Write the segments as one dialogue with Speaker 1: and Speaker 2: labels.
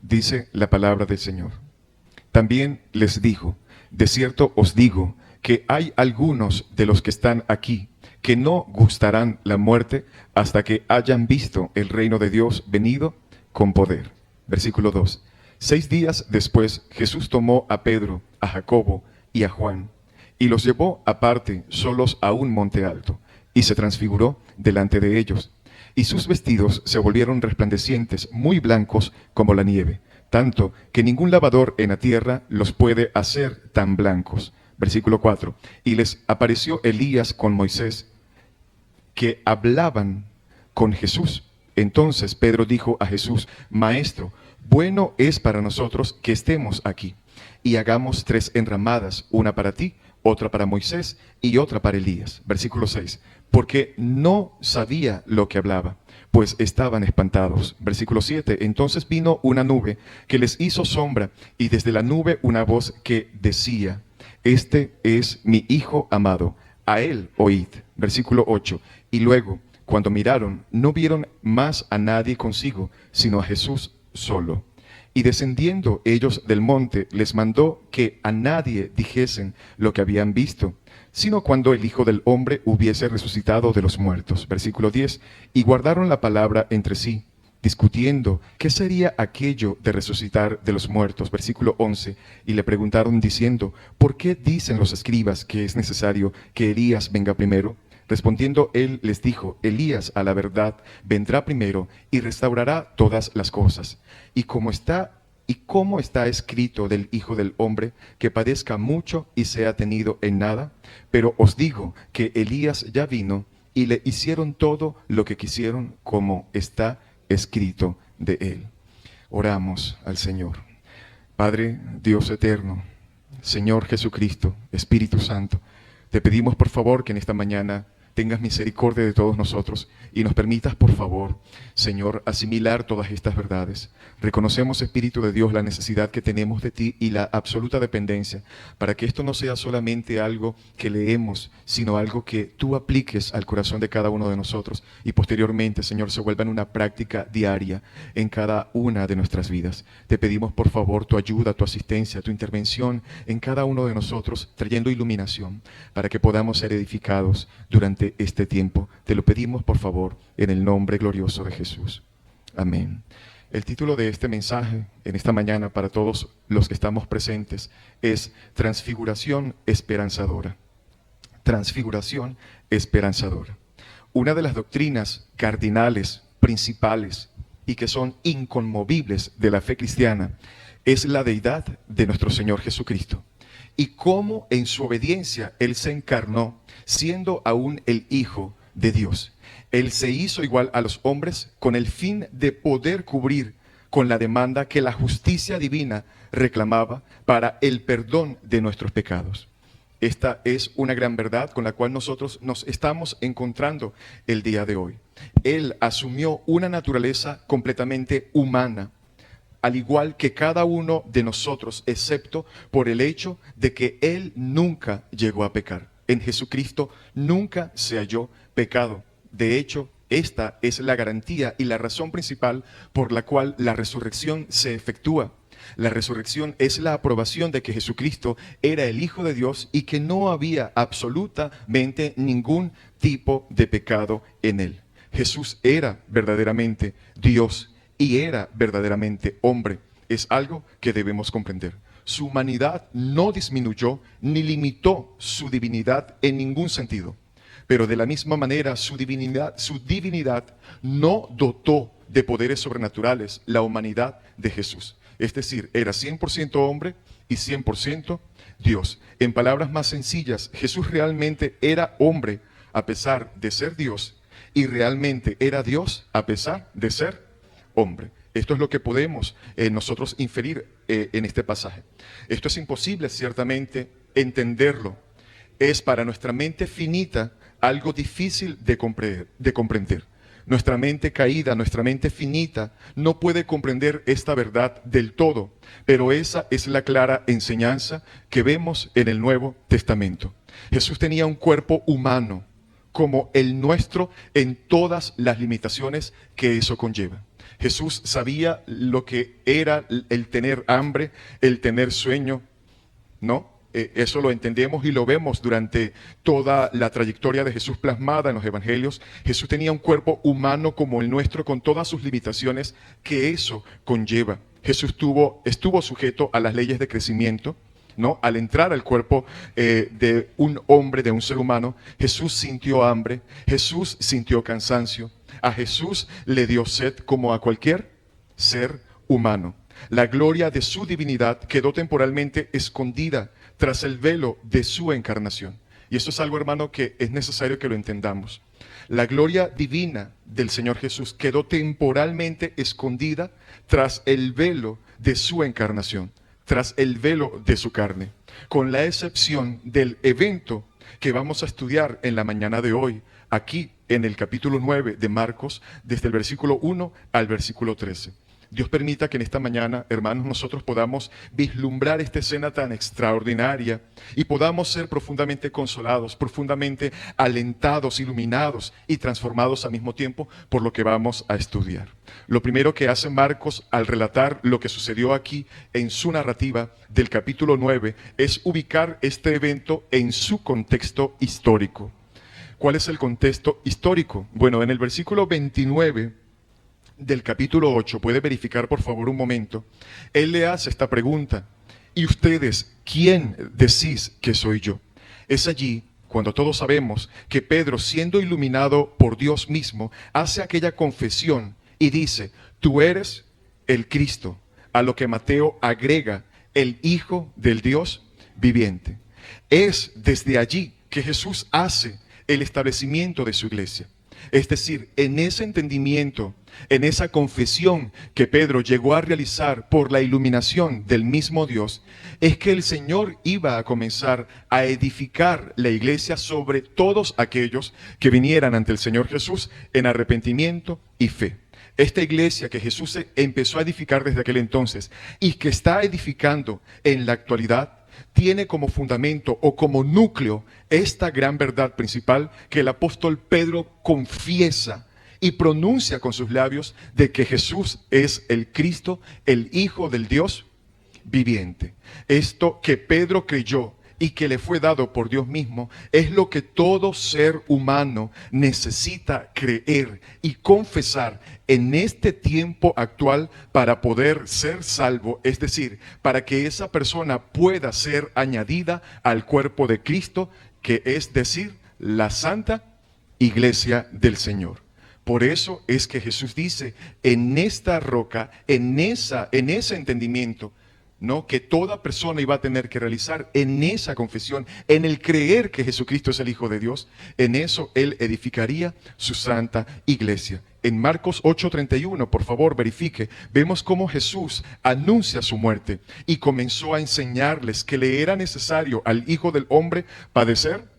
Speaker 1: Dice la palabra del Señor. También les dijo: de cierto os digo que hay algunos de los que están aquí que no gustarán la muerte hasta que hayan visto el reino de Dios venido con poder. Versículo 2. 6 días después Jesús tomó a Pedro, a Jacobo y a Juan, y los llevó aparte solos a un monte alto, y se transfiguró delante de ellos. Y sus vestidos se volvieron resplandecientes, muy blancos como la nieve, tanto que ningún lavador en la tierra los puede hacer tan blancos. Versículo 4. Y les apareció Elías con Moisés, que hablaban con Jesús. Entonces Pedro dijo a Jesús: Maestro, bueno es para nosotros que estemos aquí, y hagamos 3 enramadas, una para ti, otra para Moisés y otra para Elías. Versículo 6. Porque no sabía lo que hablaba, pues estaban espantados. Versículo 7. Entonces vino una nube que les hizo sombra, y desde la nube una voz que decía: Este es mi Hijo amado, a él oíd. Versículo 8. Y luego, cuando miraron, no vieron más a nadie consigo, sino a Jesús solo. Y descendiendo ellos del monte, les mandó que a nadie dijesen lo que habían visto, sino cuando el Hijo del Hombre hubiese resucitado de los muertos. Versículo 10. Y guardaron la palabra entre sí, discutiendo qué sería aquello de resucitar de los muertos. Versículo 11. Y le preguntaron diciendo: ¿por qué dicen los escribas que es necesario que Elías venga primero? Respondiendo él les dijo: Elías a la verdad vendrá primero y restaurará todas las cosas. Y cómo está escrito del Hijo del Hombre, que padezca mucho y sea tenido en nada. Pero os digo que Elías ya vino y le hicieron todo lo que quisieron, como está escrito de él. Oramos al Señor. Padre, Dios eterno, Señor Jesucristo, Espíritu Santo, te pedimos por favor que en esta mañana tengas misericordia de todos nosotros y nos permitas, por favor, Señor, asimilar todas estas verdades. Reconocemos, Espíritu de Dios, la necesidad que tenemos de ti y la absoluta dependencia, para que esto no sea solamente algo que leemos, sino algo que tú apliques al corazón de cada uno de nosotros y posteriormente, Señor, se vuelva en una práctica diaria en cada una de nuestras vidas. Te pedimos, por favor, tu ayuda, tu asistencia, tu intervención en cada uno de nosotros, trayendo iluminación para que podamos ser edificados durante este tiempo. Te lo pedimos, por favor, en el nombre glorioso de Jesús. Amén. El título de este mensaje en esta mañana para todos los que estamos presentes es Transfiguración Esperanzadora. Transfiguración Esperanzadora. Una de las doctrinas cardinales, principales y que son inconmovibles de la fe cristiana es la deidad de nuestro Señor Jesucristo y cómo en su obediencia Él se encarnó siendo aún el Hijo de Dios. Él se hizo igual a los hombres con el fin de poder cubrir con la demanda que la justicia divina reclamaba para el perdón de nuestros pecados. Esta es una gran verdad con la cual nosotros nos estamos encontrando el día de hoy. Él asumió una naturaleza completamente humana, al igual que cada uno de nosotros, excepto por el hecho de que Él nunca llegó a pecar. En Jesucristo nunca se halló pecado. De hecho, esta es la garantía y la razón principal por la cual la resurrección se efectúa. La resurrección es la aprobación de que Jesucristo era el Hijo de Dios y que no había absolutamente ningún tipo de pecado en Él. Jesús era verdaderamente Dios y era verdaderamente hombre. Es algo que debemos comprender. Su humanidad no disminuyó ni limitó su divinidad en ningún sentido. Pero de la misma manera su divinidad no dotó de poderes sobrenaturales la humanidad de Jesús. Es decir, era 100% hombre y 100% Dios. En palabras más sencillas, Jesús realmente era hombre a pesar de ser Dios y realmente era Dios a pesar de ser hombre. Esto es lo que podemos nosotros inferir en este pasaje. Esto es imposible, ciertamente, entenderlo. Es para nuestra mente finita algo difícil de comprender. Nuestra mente caída, nuestra mente finita, no puede comprender esta verdad del todo, pero esa es la clara enseñanza que vemos en el Nuevo Testamento. Jesús tenía un cuerpo humano, como el nuestro, en todas las limitaciones que eso conlleva. Jesús sabía lo que era el tener hambre, el tener sueño, ¿no? Eso lo entendemos y lo vemos durante toda la trayectoria de Jesús plasmada en los evangelios. Jesús tenía un cuerpo humano como el nuestro, con todas sus limitaciones que eso conlleva. Jesús estuvo sujeto a las leyes de crecimiento, ¿no? Al entrar al cuerpo de un hombre, de un ser humano, Jesús sintió hambre, Jesús sintió cansancio, a Jesús le dio sed como a cualquier ser humano. La gloria de su divinidad quedó temporalmente escondida tras el velo de su encarnación. Y eso es algo, hermano, que es necesario que lo entendamos. La gloria divina del Señor Jesús quedó temporalmente escondida tras el velo de su encarnación, tras el velo de su carne, con la excepción del evento que vamos a estudiar en la mañana de hoy, aquí en el capítulo 9 de Marcos, desde el versículo 1 al versículo 13. Dios permita que en esta mañana, hermanos, nosotros podamos vislumbrar esta escena tan extraordinaria y podamos ser profundamente consolados, profundamente alentados, iluminados y transformados al mismo tiempo por lo que vamos a estudiar. Lo primero que hace Marcos al relatar lo que sucedió aquí en su narrativa del capítulo 9 es ubicar este evento en su contexto histórico. ¿Cuál es el contexto histórico? Bueno, en el versículo 29 del capítulo 8, puede verificar por favor un momento, él le hace esta pregunta: ¿y ustedes quién decís que soy yo? Es allí cuando todos sabemos que Pedro, siendo iluminado por Dios mismo, hace aquella confesión y dice: tú eres el Cristo, a lo que Mateo agrega: el Hijo del Dios viviente. Es desde allí que Jesús hace el establecimiento de su iglesia. Es decir, en ese entendimiento, en esa confesión que Pedro llegó a realizar por la iluminación del mismo Dios, es que el Señor iba a comenzar a edificar la iglesia sobre todos aquellos que vinieran ante el Señor Jesús en arrepentimiento y fe. Esta iglesia que Jesús empezó a edificar desde aquel entonces y que está edificando en la actualidad, tiene como fundamento o como núcleo esta gran verdad principal que el apóstol Pedro confiesa y pronuncia con sus labios, de que Jesús es el Cristo, el Hijo del Dios viviente. Esto que Pedro creyó y que le fue dado por Dios mismo es lo que todo ser humano necesita creer y confesar en este tiempo actual para poder ser salvo, es decir, para que esa persona pueda ser añadida al cuerpo de Cristo, que es decir, la Santa Iglesia del Señor. Por eso es que Jesús dice, en esta roca, en ese entendimiento, ¿no?, que toda persona iba a tener que realizar, en esa confesión, en el creer que Jesucristo es el Hijo de Dios, en eso Él edificaría su santa iglesia. En Marcos 8:31, por favor, verifique, vemos cómo Jesús anuncia su muerte y comenzó a enseñarles que le era necesario al Hijo del Hombre padecer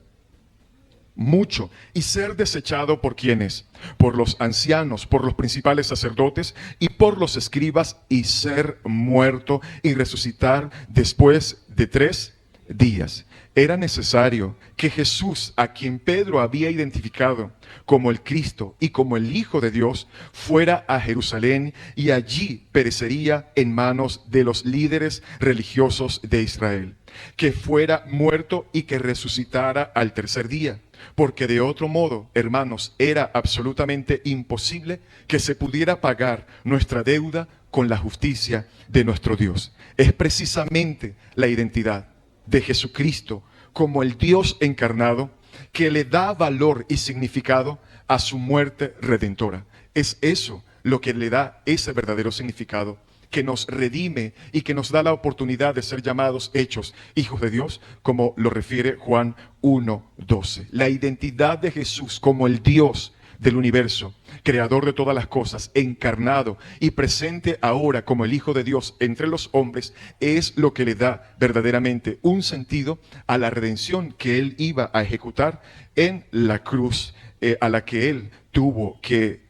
Speaker 1: mucho y ser desechado por quienes, por los ancianos, por los principales sacerdotes y por los escribas, y ser muerto y resucitar después de 3 días. Era necesario que Jesús, a quien Pedro había identificado como el Cristo y como el Hijo de Dios, fuera a Jerusalén y allí perecería en manos de los líderes religiosos de Israel, que fuera muerto y que resucitara al 3er día. Porque de otro modo, hermanos, era absolutamente imposible que se pudiera pagar nuestra deuda con la justicia de nuestro Dios. Es precisamente la identidad de Jesucristo como el Dios encarnado que le da valor y significado a su muerte redentora. Es eso lo que le da ese verdadero significado, que nos redime y que nos da la oportunidad de ser llamados, hechos hijos de Dios, como lo refiere Juan 1:12. La identidad de Jesús como el Dios del universo, creador de todas las cosas, encarnado y presente ahora como el Hijo de Dios entre los hombres, es lo que le da verdaderamente un sentido a la redención que Él iba a ejecutar en la cruz, a la que Él tuvo que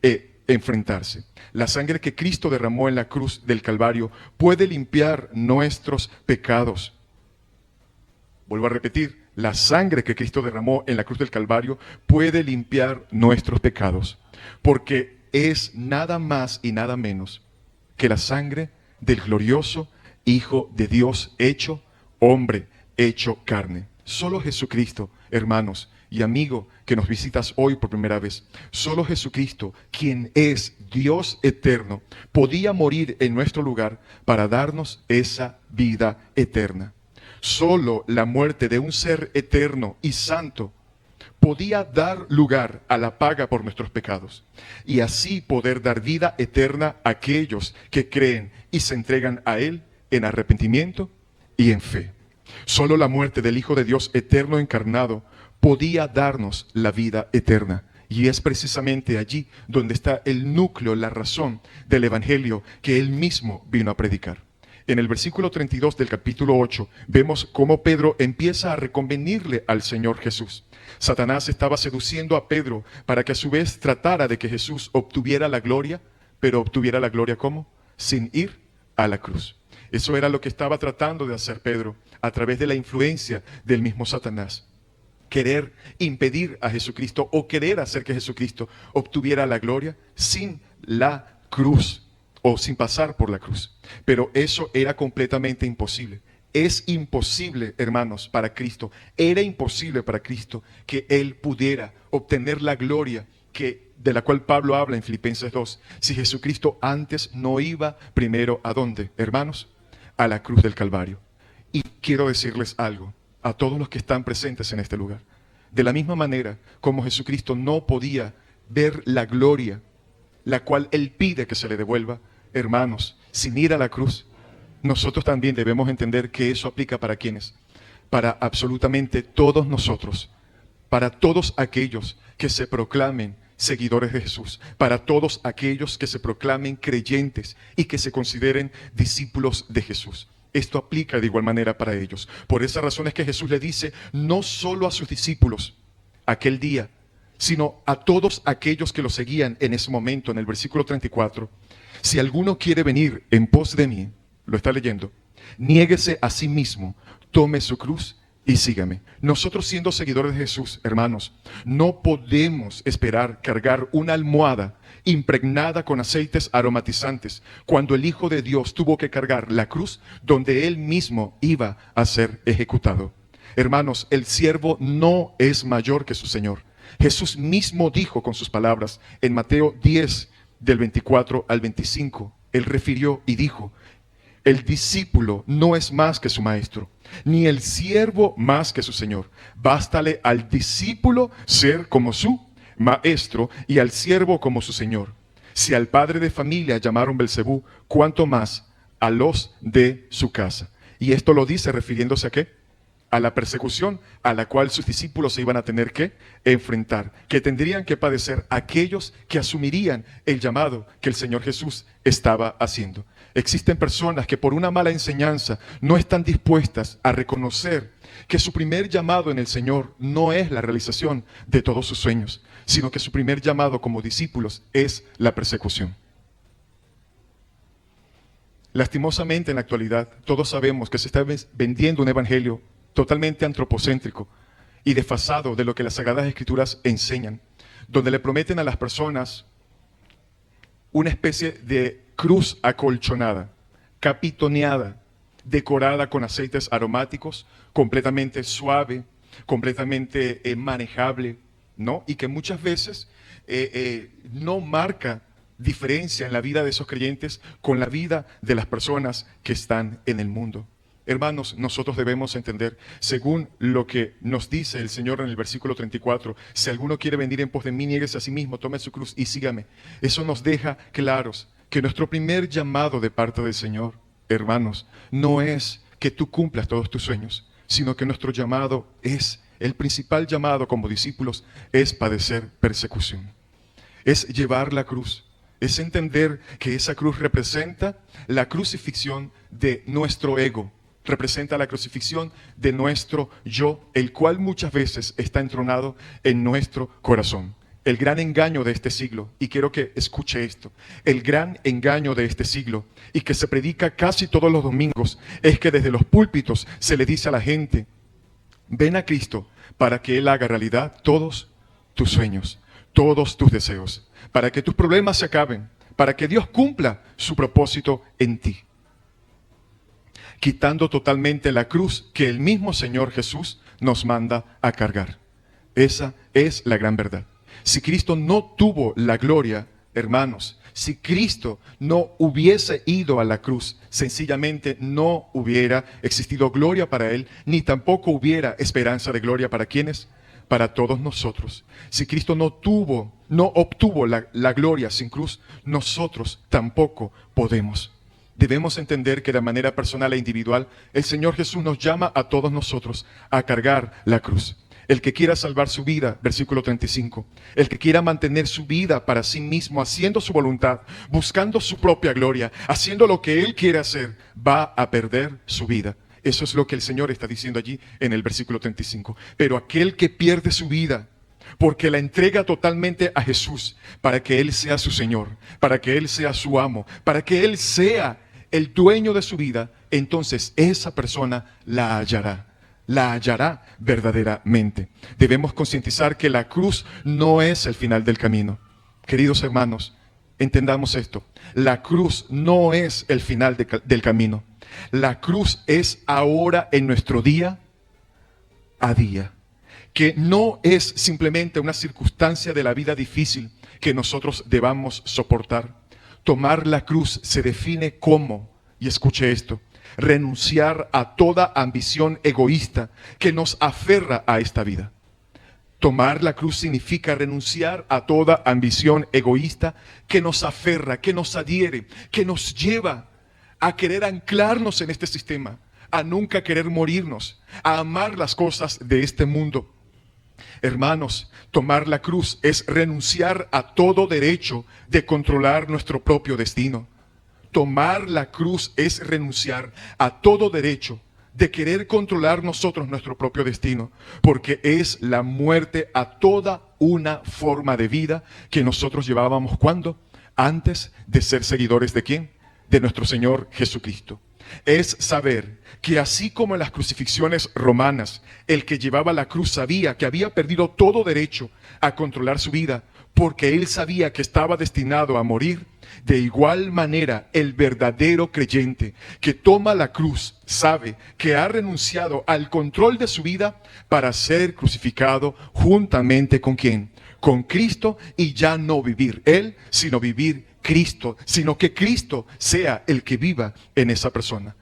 Speaker 1: enfrentarse. La sangre que Cristo derramó en la cruz del Calvario puede limpiar nuestros pecados. Vuelvo a repetir, la sangre que Cristo derramó en la cruz del Calvario puede limpiar nuestros pecados, porque es nada más y nada menos que la sangre del glorioso Hijo de Dios hecho hombre, hecho carne. Solo Jesucristo, hermanos y amigo que nos visitas hoy por primera vez, solo Jesucristo, quien es Dios eterno, podía morir en nuestro lugar para darnos esa vida eterna. Solo la muerte de un ser eterno y santo podía dar lugar a la paga por nuestros pecados y así poder dar vida eterna a aquellos que creen y se entregan a Él en arrepentimiento y en fe. Solo la muerte del Hijo de Dios eterno encarnado podía darnos la vida eterna. Y es precisamente allí donde está el núcleo, la razón del Evangelio que Él mismo vino a predicar. En el versículo 32 del capítulo 8 vemos cómo Pedro empieza a reconvenirle al Señor Jesús. Satanás estaba seduciendo a Pedro para que a su vez tratara de que Jesús obtuviera la gloria, pero obtuviera la gloria ¿cómo? Sin ir a la cruz. Eso era lo que estaba tratando de hacer Pedro a través de la influencia del mismo Satanás. Querer impedir a Jesucristo o querer hacer que Jesucristo obtuviera la gloria sin la cruz o sin pasar por la cruz. Pero eso era completamente imposible. Es imposible, hermanos, para Cristo. Era imposible para Cristo que Él pudiera obtener la gloria de la cual Pablo habla en Filipenses 2. Si Jesucristo antes no iba primero, ¿a dónde, hermanos? A la cruz del Calvario. Y quiero decirles algo a todos los que están presentes en este lugar. De la misma manera como Jesucristo no podía ver la gloria, la cual Él pide que se le devuelva, hermanos, sin ir a la cruz, nosotros también debemos entender que eso aplica para quienes, para absolutamente todos nosotros, para todos aquellos que se proclamen seguidores de Jesús, para todos aquellos que se proclamen creyentes y que se consideren discípulos de Jesús. Esto aplica de igual manera para ellos. Por esa razón es que Jesús le dice no solo a sus discípulos aquel día, sino a todos aquellos que lo seguían en ese momento, en el versículo 34. Si alguno quiere venir en pos de mí, lo está leyendo, niéguese a sí mismo, tome su cruz y sígame. Nosotros siendo seguidores de Jesús, hermanos, no podemos esperar cargar una almohada impregnada con aceites aromatizantes cuando el Hijo de Dios tuvo que cargar la cruz donde Él mismo iba a ser ejecutado. Hermanos, el siervo no es mayor que su Señor. Jesús mismo dijo con sus palabras en Mateo 10, del 24 al 25, Él refirió y dijo, el discípulo no es más que su maestro, ni el siervo más que su señor. Bástale al discípulo ser como su maestro y al siervo como su señor. Si al padre de familia llamaron Belcebú, ¿cuánto más a los de su casa? Y esto lo dice refiriéndose a ¿qué? A la persecución a la cual sus discípulos se iban a tener que enfrentar, que tendrían que padecer aquellos que asumirían el llamado que el Señor Jesús estaba haciendo. Existen personas que por una mala enseñanza no están dispuestas a reconocer que su primer llamado en el Señor no es la realización de todos sus sueños, sino que su primer llamado como discípulos es la persecución. Lastimosamente en la actualidad todos sabemos que se está vendiendo un evangelio totalmente antropocéntrico y desfasado de lo que las Sagradas Escrituras enseñan, donde le prometen a las personas una especie de cruz acolchonada, capitoneada, decorada con aceites aromáticos, completamente suave, completamente manejable, ¿no? Y que muchas veces no marca diferencia en la vida de esos creyentes con la vida de las personas que están en el mundo. Hermanos, nosotros debemos entender, según lo que nos dice el Señor en el versículo 34, si alguno quiere venir en pos de mí, niéguese a sí mismo, tome su cruz y sígame. Eso nos deja claros que nuestro primer llamado de parte del Señor, hermanos, no es que tú cumplas todos tus sueños, sino que nuestro llamado es, el principal llamado como discípulos, es padecer persecución. Es llevar la cruz. Es entender que esa cruz representa la crucifixión de nuestro ego. Representa la crucifixión de nuestro yo, el cual muchas veces está entronado en nuestro corazón. El gran engaño de este siglo, y quiero que escuche esto, el gran engaño de este siglo, y que se predica casi todos los domingos, es que desde los púlpitos se le dice a la gente, ven a Cristo para que Él haga realidad todos tus sueños, todos tus deseos, para que tus problemas se acaben, para que Dios cumpla su propósito en ti. Quitando totalmente la cruz que el mismo Señor Jesús nos manda a cargar. Esa es la gran verdad. Si Cristo no tuvo la gloria, hermanos, si Cristo no hubiese ido a la cruz, sencillamente no hubiera existido gloria para Él, ni tampoco hubiera esperanza de gloria para quienes, para todos nosotros. Si Cristo no obtuvo la gloria sin cruz, nosotros tampoco podemos. Debemos entender que de manera personal e individual, el Señor Jesús nos llama a todos nosotros a cargar la cruz. El que quiera salvar su vida, versículo 35. El que quiera mantener su vida para sí mismo, haciendo su voluntad, buscando su propia gloria, haciendo lo que Él quiere hacer, va a perder su vida. Eso es lo que el Señor está diciendo allí en el versículo 35. Pero aquel que pierde su vida, porque la entrega totalmente a Jesús, para que Él sea su Señor, para que Él sea su amo, para que Él sea el dueño de su vida, entonces esa persona la hallará verdaderamente. Debemos concientizar que la cruz no es el final del camino. Queridos hermanos, entendamos esto. La cruz no es el final del camino. La cruz es ahora en nuestro día a día. Que no es simplemente una circunstancia de la vida difícil que nosotros debamos soportar. Tomar la cruz se define como, y escuche esto, renunciar a toda ambición egoísta que nos aferra a esta vida. Tomar la cruz significa renunciar a toda ambición egoísta que nos aferra, que nos adhiere, que nos lleva a querer anclarnos en este sistema, a nunca querer morirnos, a amar las cosas de este mundo. Hermanos, tomar la cruz es renunciar a todo derecho de controlar nuestro propio destino. Tomar la cruz es renunciar a todo derecho de querer controlar nosotros nuestro propio destino, porque es la muerte a toda una forma de vida que nosotros llevábamos, ¿cuándo? Antes de ser seguidores ¿de quién? De nuestro Señor Jesucristo. Es saber que así como en las crucifixiones romanas, el que llevaba la cruz sabía que había perdido todo derecho a controlar su vida, porque él sabía que estaba destinado a morir. De igual manera, el verdadero creyente que toma la cruz sabe que ha renunciado al control de su vida para ser crucificado juntamente ¿con quién? Con Cristo, y ya no vivir él, sino vivir Cristo, sino que Cristo sea el que viva en esa persona.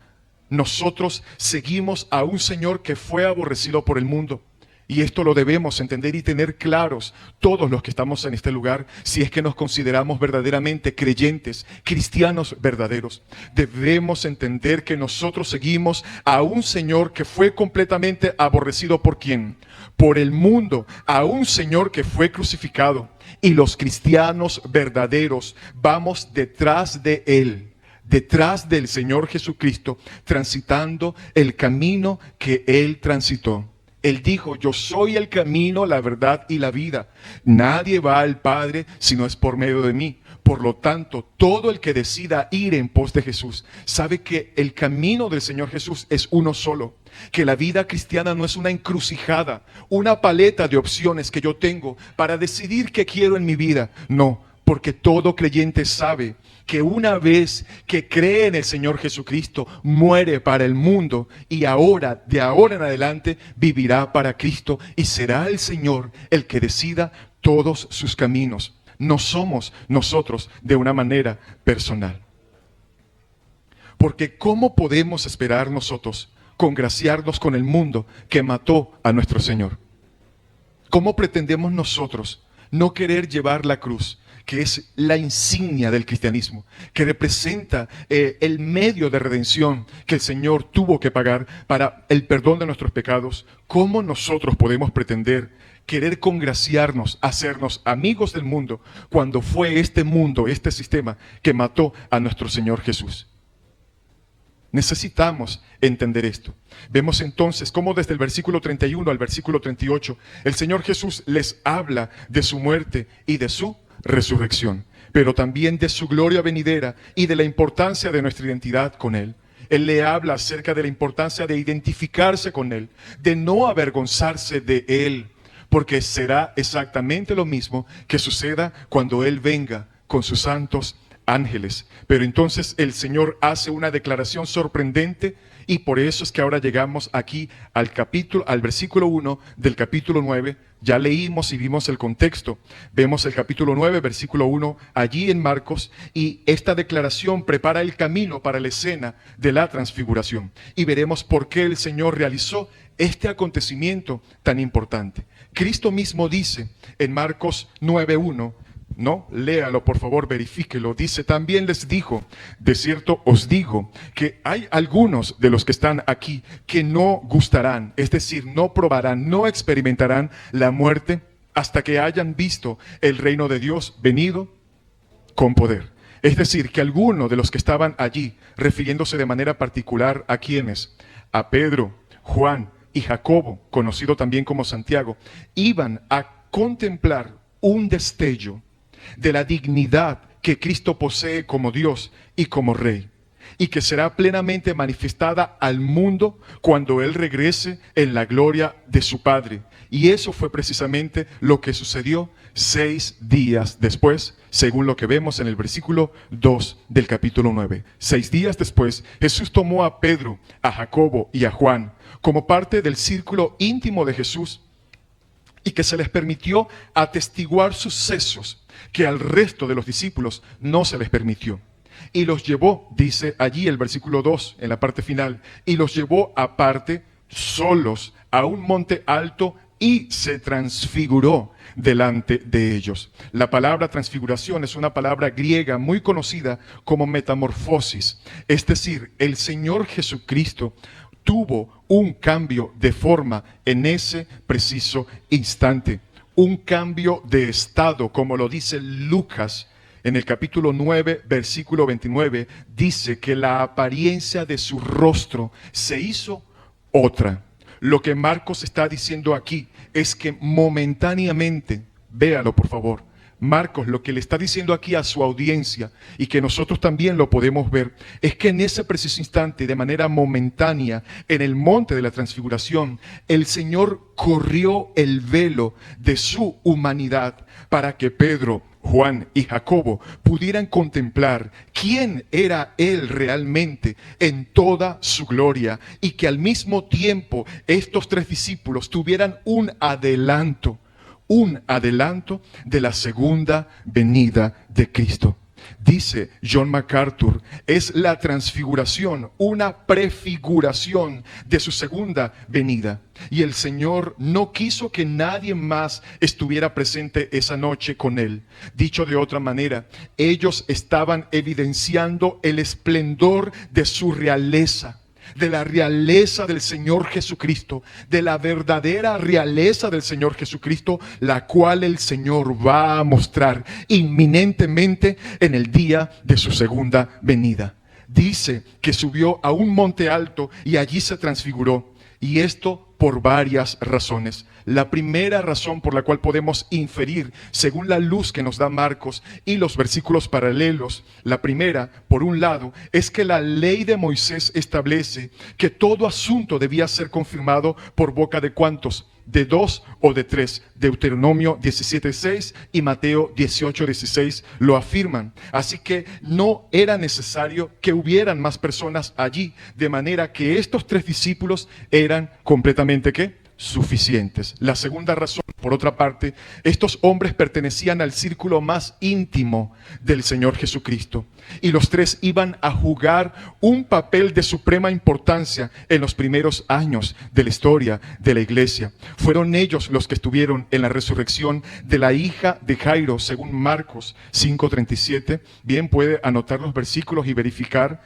Speaker 1: Nosotros seguimos a un Señor que fue aborrecido por el mundo. Y esto lo debemos entender y tener claros todos los que estamos en este lugar, si es que nos consideramos verdaderamente creyentes, cristianos verdaderos. Debemos entender que nosotros seguimos a un Señor que fue completamente aborrecido ¿por quién? Por el mundo, a un Señor que fue crucificado. Y los cristianos verdaderos vamos detrás de Él, detrás del Señor Jesucristo, transitando el camino que Él transitó. Él dijo, yo soy el camino, la verdad y la vida. Nadie va al Padre si no es por medio de mí. Por lo tanto, todo el que decida ir en pos de Jesús sabe que el camino del Señor Jesús es uno solo. Que la vida cristiana no es una encrucijada, una paleta de opciones que yo tengo para decidir qué quiero en mi vida. No, porque todo creyente sabe que una vez que cree en el Señor Jesucristo, muere para el mundo y ahora, de ahora en adelante, vivirá para Cristo y será el Señor el que decida todos sus caminos. No somos nosotros de una manera personal. Porque ¿cómo podemos esperar nosotros congraciarnos con el mundo que mató a nuestro Señor? ¿Cómo pretendemos nosotros no querer llevar la cruz, que es la insignia del cristianismo, que representa el medio de redención que el Señor tuvo que pagar para el perdón de nuestros pecados? ¿Cómo nosotros podemos pretender querer congraciarnos, hacernos amigos del mundo, cuando fue este mundo, este sistema, que mató a nuestro Señor Jesús? Necesitamos entender esto. Vemos entonces cómo desde el versículo 31 al versículo 38, el Señor Jesús les habla de su muerte y de su resurrección, pero también de su gloria venidera y de la importancia de nuestra identidad con Él. Él le habla acerca de la importancia de identificarse con Él, de no avergonzarse de Él, porque será exactamente lo mismo que suceda cuando Él venga con sus santos ángeles. Pero entonces el Señor hace una declaración sorprendente, y por eso es que ahora llegamos aquí al versículo 1 del capítulo 9. Ya leímos y vimos el contexto. Vemos el capítulo 9, versículo 1, allí en Marcos, y esta declaración prepara el camino para la escena de la transfiguración. Y veremos por qué el Señor realizó este acontecimiento tan importante. Cristo mismo dice en Marcos 9:1, no, léalo por favor, verifíquelo. Dice, también les dijo, de cierto os digo, que hay algunos de los que están aquí que no gustarán, es decir, no probarán, no experimentarán la muerte hasta que hayan visto el reino de Dios venido con poder. Es decir, que algunos de los que estaban allí, refiriéndose de manera particular a quienes, a Pedro, Juan y Jacobo, conocido también como Santiago, iban a contemplar un destello de la dignidad que Cristo posee como Dios y como Rey, y que será plenamente manifestada al mundo cuando Él regrese en la gloria de su Padre. Y eso fue precisamente lo que sucedió 6 días después, según lo que vemos en el versículo 2 del capítulo 9. 6 días después, Jesús tomó a Pedro, a Jacobo y a Juan como parte del círculo íntimo de Jesús, y que se les permitió atestiguar sucesos que al resto de los discípulos no se les permitió. Y los llevó, dice allí el versículo 2, en la parte final, y los llevó aparte, solos, a un monte alto, y se transfiguró delante de ellos. La palabra transfiguración es una palabra griega muy conocida como metamorfosis. Es decir, el Señor Jesucristo tuvo un cambio de forma en ese preciso instante, un cambio de estado, como lo dice Lucas en el capítulo 9, versículo 29, dice que la apariencia de su rostro se hizo otra. Lo que Marcos está diciendo aquí es que momentáneamente, véalo por favor, Marcos lo que le está diciendo aquí a su audiencia, y que nosotros también lo podemos ver, es que en ese preciso instante, de manera momentánea, en el monte de la transfiguración, el Señor corrió el velo de su humanidad para que Pedro, Juan y Jacobo pudieran contemplar quién era Él realmente en toda su gloria, y que al mismo tiempo estos 3 discípulos tuvieran un adelanto de la segunda venida de Cristo. Dice John MacArthur, es la transfiguración, una prefiguración de su segunda venida. Y el Señor no quiso que nadie más estuviera presente esa noche con Él. Dicho de otra manera, ellos estaban evidenciando el esplendor de su realeza, de la realeza del Señor Jesucristo, de la verdadera realeza del Señor Jesucristo, la cual el Señor va a mostrar inminentemente en el día de su segunda venida. Dice que subió a un monte alto y allí se transfiguró, y esto por varias razones. La primera razón por la cual podemos inferir, según la luz que nos da Marcos y los versículos paralelos, la primera, por un lado, es que la ley de Moisés establece que todo asunto debía ser confirmado por boca de ¿cuántos? De 2 o de 3. Deuteronomio 17:6 y Mateo 18:16 lo afirman. Así que no era necesario que hubieran más personas allí, de manera que estos 3 discípulos eran completamente ¿qué? Suficientes. La segunda razón, por otra parte, estos hombres pertenecían al círculo más íntimo del Señor Jesucristo, y los 3 iban a jugar un papel de suprema importancia en los primeros años de la historia de la iglesia. Fueron ellos los que estuvieron en la resurrección de la hija de Jairo, según Marcos 5:37. Bien, puede anotar los versículos y verificar.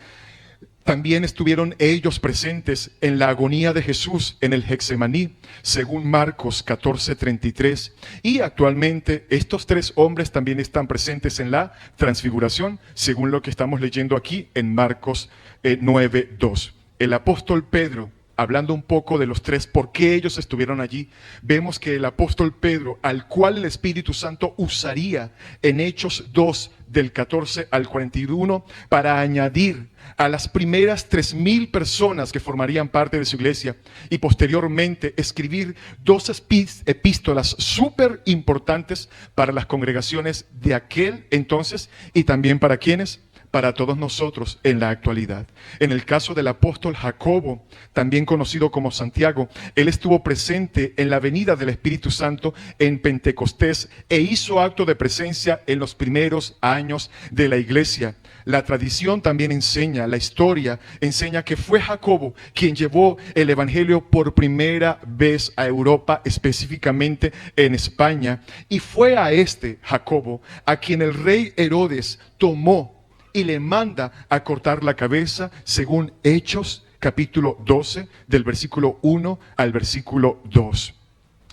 Speaker 1: También estuvieron ellos presentes en la agonía de Jesús en el Getsemaní, según Marcos 14:33. Y actualmente estos 3 hombres también están presentes en la transfiguración, según lo que estamos leyendo aquí en Marcos 9:2. El apóstol Pedro hablando un poco de los tres, por qué ellos estuvieron allí, vemos que el apóstol Pedro, al cual el Espíritu Santo usaría en Hechos 2, del 14 al 41, para añadir a las primeras 3,000 personas que formarían parte de su iglesia y posteriormente escribir 2 epístolas súper importantes para las congregaciones de aquel entonces y también para quienes, para todos nosotros en la actualidad. En el caso del apóstol Jacobo, también conocido como Santiago, él estuvo presente en la venida del Espíritu Santo en Pentecostés e hizo acto de presencia en los primeros años de la iglesia. La tradición también enseña, la historia enseña que fue Jacobo quien llevó el evangelio por primera vez a Europa, específicamente en España, y fue a este Jacobo a quien el rey Herodes tomó y le manda a cortar la cabeza, según Hechos capítulo 12, del versículo 1 al versículo 2.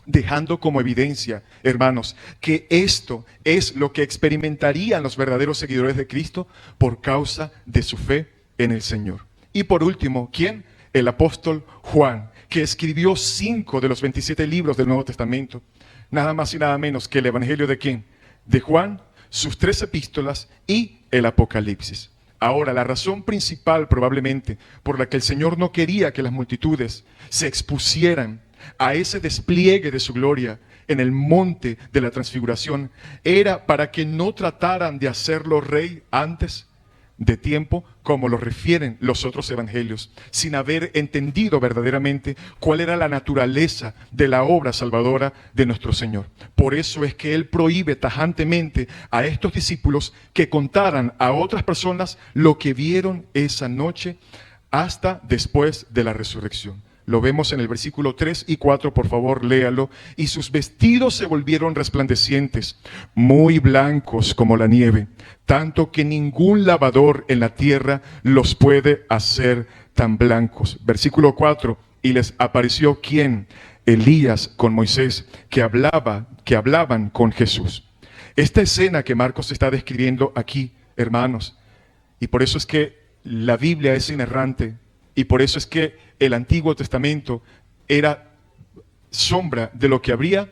Speaker 1: Dejando como evidencia, hermanos, que esto es lo que experimentarían los verdaderos seguidores de Cristo por causa de su fe en el Señor. Y por último, ¿quién? El apóstol Juan, que escribió 5 de los 27 libros del Nuevo Testamento. Nada más y nada menos que el evangelio de ¿quién? De Juan, sus 3 epístolas y el Apocalipsis. Ahora, la razón principal probablemente por la que el Señor no quería que las multitudes se expusieran a ese despliegue de su gloria en el monte de la transfiguración era para que no trataran de hacerlo rey antes de tiempo, como lo refieren los otros evangelios, sin haber entendido verdaderamente cuál era la naturaleza de la obra salvadora de nuestro Señor. Por eso es que Él prohíbe tajantemente a estos discípulos que contaran a otras personas lo que vieron esa noche hasta después de la resurrección. Lo vemos en el versículo 3 y 4, por favor, léalo. Y sus vestidos se volvieron resplandecientes, muy blancos como la nieve, tanto que ningún lavador en la tierra los puede hacer tan blancos. Versículo 4, y les apareció ¿quién? Elías con Moisés, que hablaban con Jesús. Esta escena que Marcos está describiendo aquí, hermanos, y por eso es que la Biblia es inerrante, y por eso es que el Antiguo Testamento era sombra de lo que habría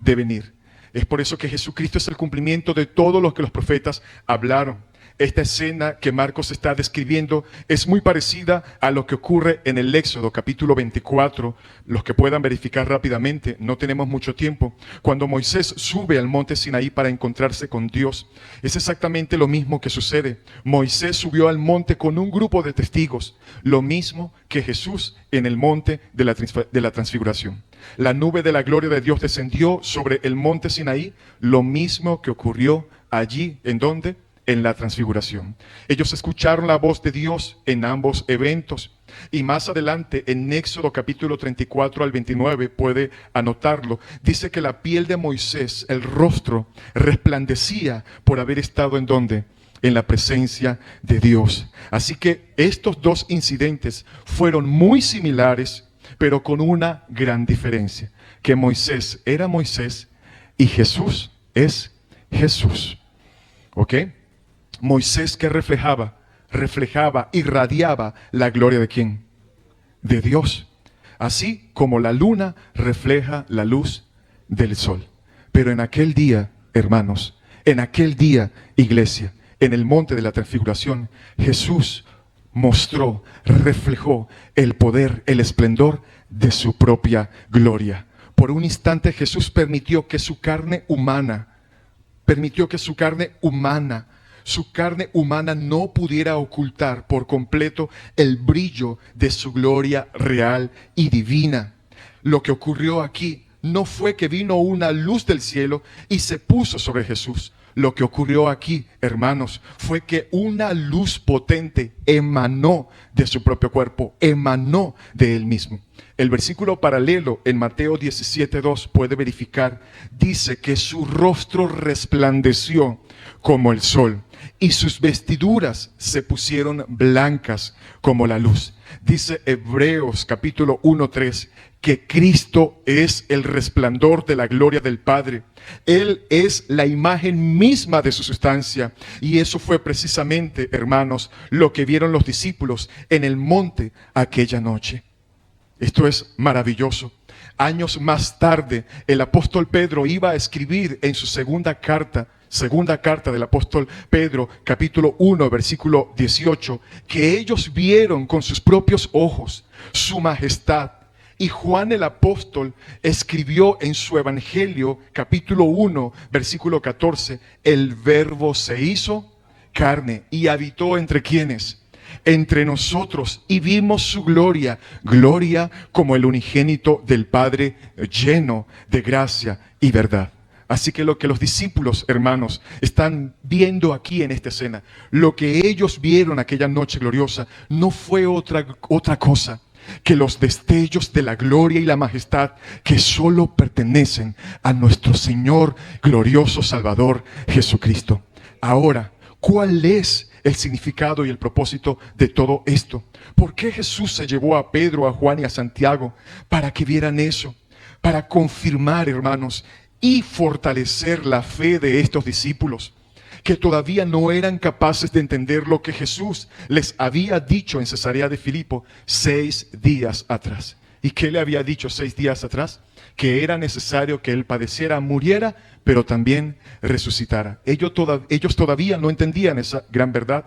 Speaker 1: de venir. Es por eso que Jesucristo es el cumplimiento de todo lo que los profetas hablaron. Esta escena que Marcos está describiendo es muy parecida a lo que ocurre en el Éxodo capítulo 24. Los que puedan verificar rápidamente, no tenemos mucho tiempo. Cuando Moisés sube al monte Sinaí para encontrarse con Dios, es exactamente lo mismo que sucede. Moisés subió al monte con un grupo de testigos, lo mismo que Jesús en el monte de la transfiguración. La nube de la gloria de Dios descendió sobre el monte Sinaí, lo mismo que ocurrió allí. ¿En dónde? En la transfiguración. Ellos escucharon la voz de Dios en ambos eventos. Y más adelante, en Éxodo capítulo 34 al 29, puede anotarlo, dice que la piel de Moisés, el rostro, resplandecía por haber estado ¿en dónde? En la presencia de Dios. Así que estos 2 incidentes fueron muy similares, pero con una gran diferencia, que Moisés era Moisés y Jesús es Jesús. ¿Ok? Moisés, que reflejaba, irradiaba la gloria de ¿quién? De Dios. Así como la luna refleja la luz del sol. Pero en aquel día, hermanos, en aquel día, iglesia, en el monte de la transfiguración, Jesús mostró, reflejó el poder, el esplendor de su propia gloria. Por un instante Jesús permitió que su carne humana no pudiera ocultar por completo el brillo de su gloria real y divina. Lo que ocurrió aquí no fue que vino una luz del cielo y se puso sobre Jesús. Lo que ocurrió aquí, hermanos, fue que una luz potente emanó de su propio cuerpo, emanó de él mismo. El versículo paralelo en Mateo 17:2 puede verificar, dice que su rostro resplandeció como el sol y sus vestiduras se pusieron blancas como la luz. Dice Hebreos capítulo 1:3 que Cristo es el resplandor de la gloria del Padre. Él es la imagen misma de su sustancia. Y eso fue precisamente, hermanos, lo que vieron los discípulos en el monte aquella noche. Esto es maravilloso. Años más tarde, el apóstol Pedro iba a escribir en su segunda carta del apóstol Pedro, capítulo 1, versículo 18, que ellos vieron con sus propios ojos su majestad. Y Juan el apóstol escribió en su evangelio, capítulo 1, versículo 14, el verbo se hizo carne y habitó entre quienes, entre nosotros, y vimos su gloria, gloria como el unigénito del Padre, lleno de gracia y verdad. Así que lo que los discípulos, hermanos, están viendo aquí en esta escena, lo que ellos vieron aquella noche gloriosa, no fue otra cosa que los destellos de la gloria y la majestad que solo pertenecen a nuestro Señor glorioso Salvador Jesucristo. Ahora, ¿cuál es el significado y el propósito de todo esto? ¿Por qué Jesús se llevó a Pedro, a Juan y a Santiago para que vieran eso? Para confirmar, hermanos, y fortalecer la fe de estos discípulos, que todavía no eran capaces de entender lo que Jesús les había dicho en Cesarea de Filipo 6 días atrás. ¿Y qué le había dicho 6 días atrás? Que era necesario que Él padeciera, muriera, pero también resucitara. Ellos todavía no entendían esa gran verdad.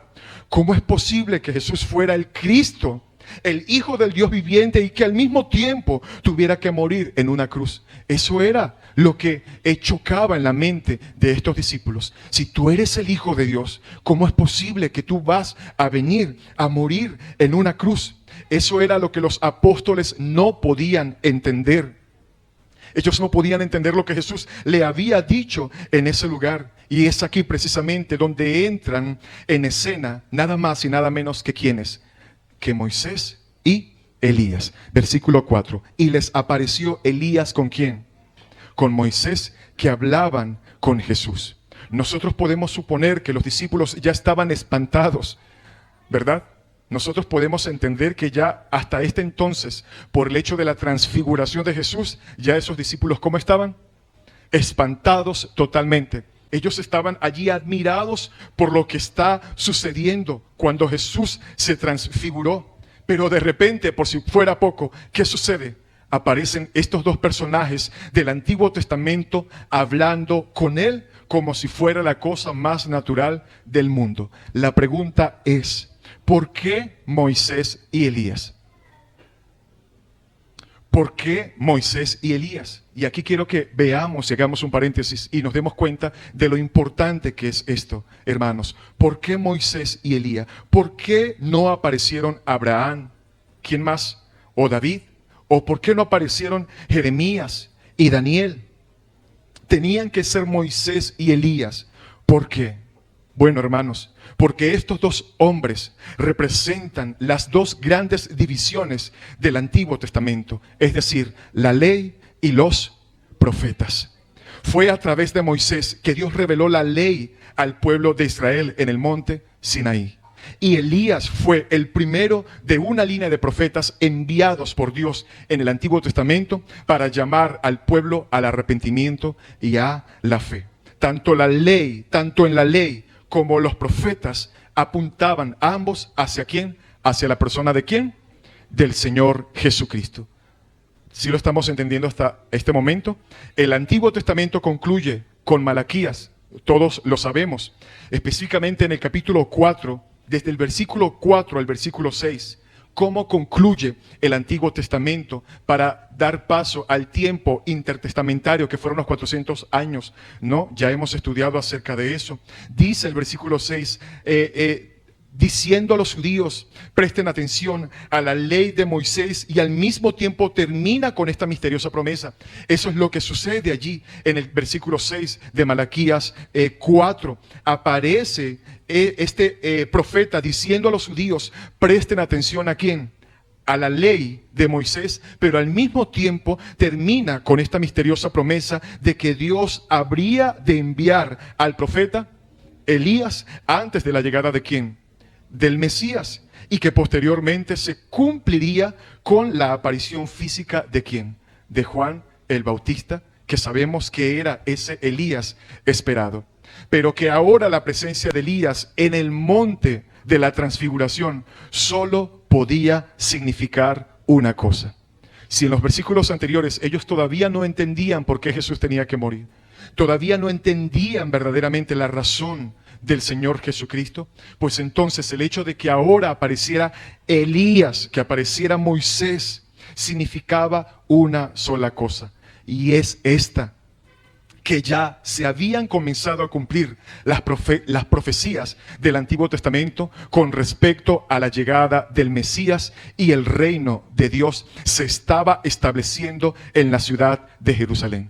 Speaker 1: ¿Cómo es posible que Jesús fuera el Cristo, el Hijo del Dios viviente, y que al mismo tiempo tuviera que morir en una cruz? Eso era lo que chocaba en la mente de estos discípulos. Si tú eres el Hijo de Dios, ¿cómo es posible que tú vas a venir a morir en una cruz? Eso era lo que los apóstoles no podían entender. Ellos no podían entender lo que Jesús le había dicho en ese lugar. Y es aquí precisamente donde entran en escena nada más y nada menos que quienes, que Moisés y Elías. Versículo 4. Y les apareció Elías ¿con quién? Con Moisés, que hablaban con Jesús. Nosotros podemos suponer que los discípulos ya estaban espantados, ¿verdad? Nosotros podemos entender que ya hasta este entonces, por el hecho de la transfiguración de Jesús, ya esos discípulos, ¿cómo estaban? Espantados totalmente. Ellos estaban allí admirados por lo que está sucediendo cuando Jesús se transfiguró. Pero de repente, por si fuera poco, ¿qué sucede? Aparecen estos dos personajes del Antiguo Testamento hablando con Él como si fuera la cosa más natural del mundo. La pregunta es, ¿por qué Moisés y Elías? ¿Por qué Moisés y Elías? Y aquí quiero que veamos y hagamos un paréntesis y nos demos cuenta de lo importante que es esto, hermanos. ¿Por qué Moisés y Elías? ¿Por qué no aparecieron Abraham? ¿Quién más? ¿O David? ¿O por qué no aparecieron Jeremías y Daniel? Tenían que ser Moisés y Elías. ¿Por qué? Bueno, hermanos, porque estos dos hombres representan las dos grandes divisiones del Antiguo Testamento, es decir, la ley y los profetas. Fue a través de Moisés que Dios reveló la ley al pueblo de Israel en el monte Sinaí. Y Elías fue el primero de una línea de profetas enviados por Dios en el Antiguo Testamento para llamar al pueblo al arrepentimiento y a la fe. Tanto en la ley como los profetas apuntaban ambos hacia quién, hacia la persona de quién, del Señor Jesucristo. ¿Sí lo estamos entendiendo hasta este momento? El Antiguo Testamento concluye con Malaquías, todos lo sabemos, específicamente en el capítulo 4, desde el versículo 4 al versículo 6, cómo concluye el Antiguo Testamento para dar paso al tiempo intertestamentario que fueron los 400 años, ¿no? Ya hemos estudiado acerca de eso. Dice el versículo 6, diciendo a los judíos, presten atención a la ley de Moisés, y al mismo tiempo termina con esta misteriosa promesa. Eso es lo que sucede allí en el versículo 6 de Malaquías 4. Aparece este profeta diciendo a los judíos, presten atención ¿a quién? A la ley de Moisés, pero al mismo tiempo termina con esta misteriosa promesa de que Dios habría de enviar al profeta Elías antes de la llegada de ¿quién? Del Mesías, y que posteriormente se cumpliría con la aparición física de ¿quién? De Juan el Bautista, que sabemos que era ese Elías esperado, pero que ahora la presencia de Elías en el monte de la transfiguración solo podía significar una cosa: Si en los versículos anteriores ellos todavía no entendían por qué Jesús tenía que morir, todavía no entendían verdaderamente la razón del Señor Jesucristo, pues entonces el hecho de que ahora apareciera Elías, que apareciera Moisés, significaba una sola cosa, y es esta: que ya se habían comenzado a cumplir las profecías del Antiguo Testamento con respecto a la llegada del Mesías, y el reino de Dios se estaba estableciendo en la ciudad de Jerusalén.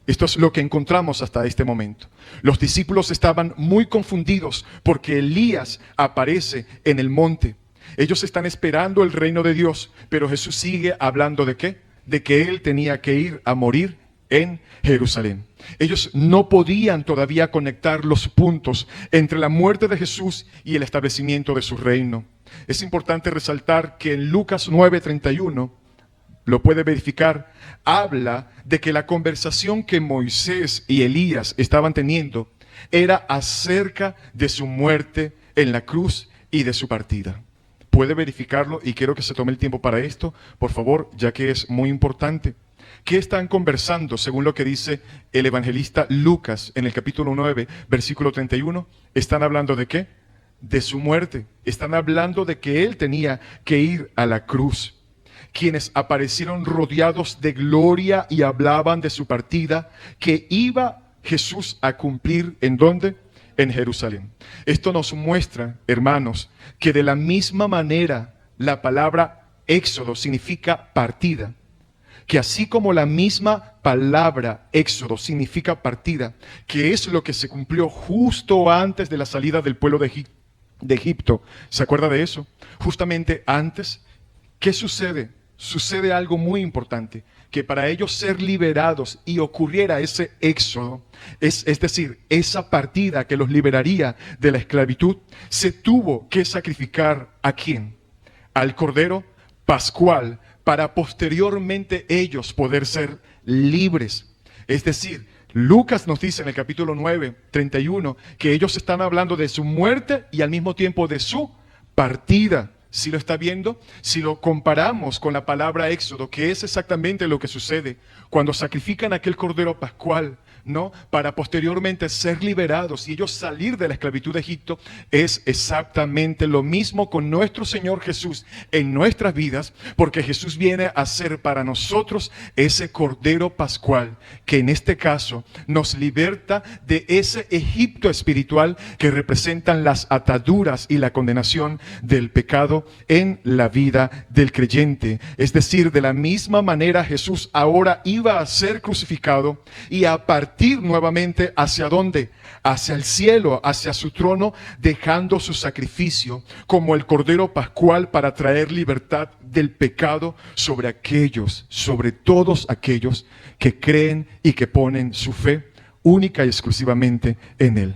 Speaker 1: Esto es lo que encontramos hasta este momento. Los discípulos estaban muy confundidos porque Elías aparece en el monte. Ellos están esperando el reino de Dios, pero Jesús sigue hablando ¿de qué? De que él tenía que ir a morir en Jerusalén. Ellos no podían todavía conectar los puntos entre la muerte de Jesús y el establecimiento de su reino. Es importante resaltar que en Lucas 9:31, lo puede verificar, habla de que la conversación que Moisés y Elías estaban teniendo era acerca de su muerte en la cruz y de su partida. Puede verificarlo, y quiero que se tome el tiempo para esto, por favor, ya que es muy importante. ¿Qué están conversando según lo que dice el evangelista Lucas en el capítulo 9, versículo 31? ¿Están hablando de qué? De su muerte. Están hablando de que él tenía que ir a la cruz. Quienes aparecieron rodeados de gloria y hablaban de su partida, que iba Jesús a cumplir, ¿en dónde? En Jerusalén. Esto nos muestra, hermanos, que de la misma manera la palabra éxodo significa partida, que así como la misma palabra éxodo significa partida, que es lo que se cumplió justo antes de la salida del pueblo de Egipto. ¿Se acuerda de eso? Justamente antes, ¿qué sucede? Sucede algo muy importante, que para ellos ser liberados y ocurriera ese éxodo, es decir, esa partida que los liberaría de la esclavitud, se tuvo que sacrificar ¿a quién? Al Cordero Pascual, para posteriormente ellos poder ser libres. Es decir, Lucas nos dice en el capítulo 9, 31, que ellos están hablando de su muerte y al mismo tiempo de su partida. ¿Sí lo está viendo? Si lo comparamos con la palabra éxodo, que es exactamente lo que sucede cuando sacrifican aquel cordero pascual, ¿no? Para posteriormente ser liberados y ellos salir de la esclavitud de Egipto, es exactamente lo mismo con nuestro Señor Jesús en nuestras vidas, porque Jesús viene a ser para nosotros ese cordero pascual, que en este caso nos liberta de ese Egipto espiritual que representan las ataduras y la condenación del pecado en la vida del creyente. Es decir, de la misma manera Jesús ahora iba a ser crucificado y a partir nuevamente ¿hacia dónde? Hacia el cielo, hacia su trono, dejando su sacrificio como el cordero pascual para traer libertad del pecado sobre aquellos, sobre todos aquellos que creen y que ponen su fe única y exclusivamente en él.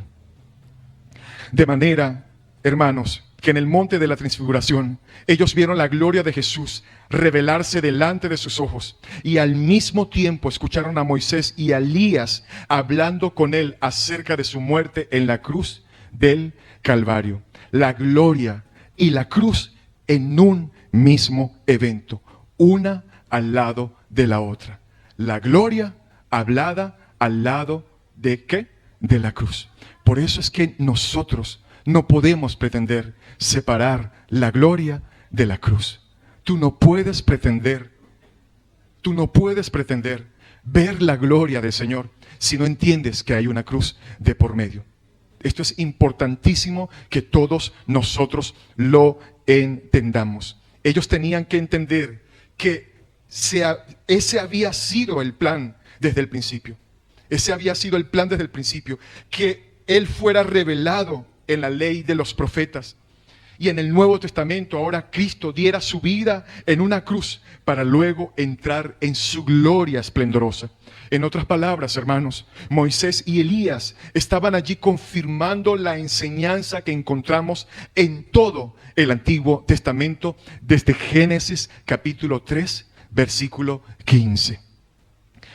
Speaker 1: De manera, hermanos, que en el monte de la transfiguración ellos vieron la gloria de Jesús revelarse delante de sus ojos, y al mismo tiempo escucharon a Moisés y a Elías hablando con él acerca de su muerte en la cruz del Calvario. La gloria y la cruz en un mismo evento, una al lado de la otra. La gloria hablada al lado de ¿qué? De la cruz. Por eso es que nosotros no podemos pretender separar la gloria de la cruz. Tú no puedes pretender ver la gloria del Señor si no entiendes que hay una cruz de por medio. Esto es importantísimo que todos nosotros lo entendamos. Ellos tenían que entender que ese había sido el plan desde el principio. Ese había sido el plan desde el principio, que Él fuera revelado en la ley de los profetas. Y en el Nuevo Testamento ahora Cristo diera su vida en una cruz para luego entrar en su gloria esplendorosa. En otras palabras, hermanos, Moisés y Elías estaban allí confirmando la enseñanza que encontramos en todo el Antiguo Testamento, desde Génesis capítulo 3, versículo 15.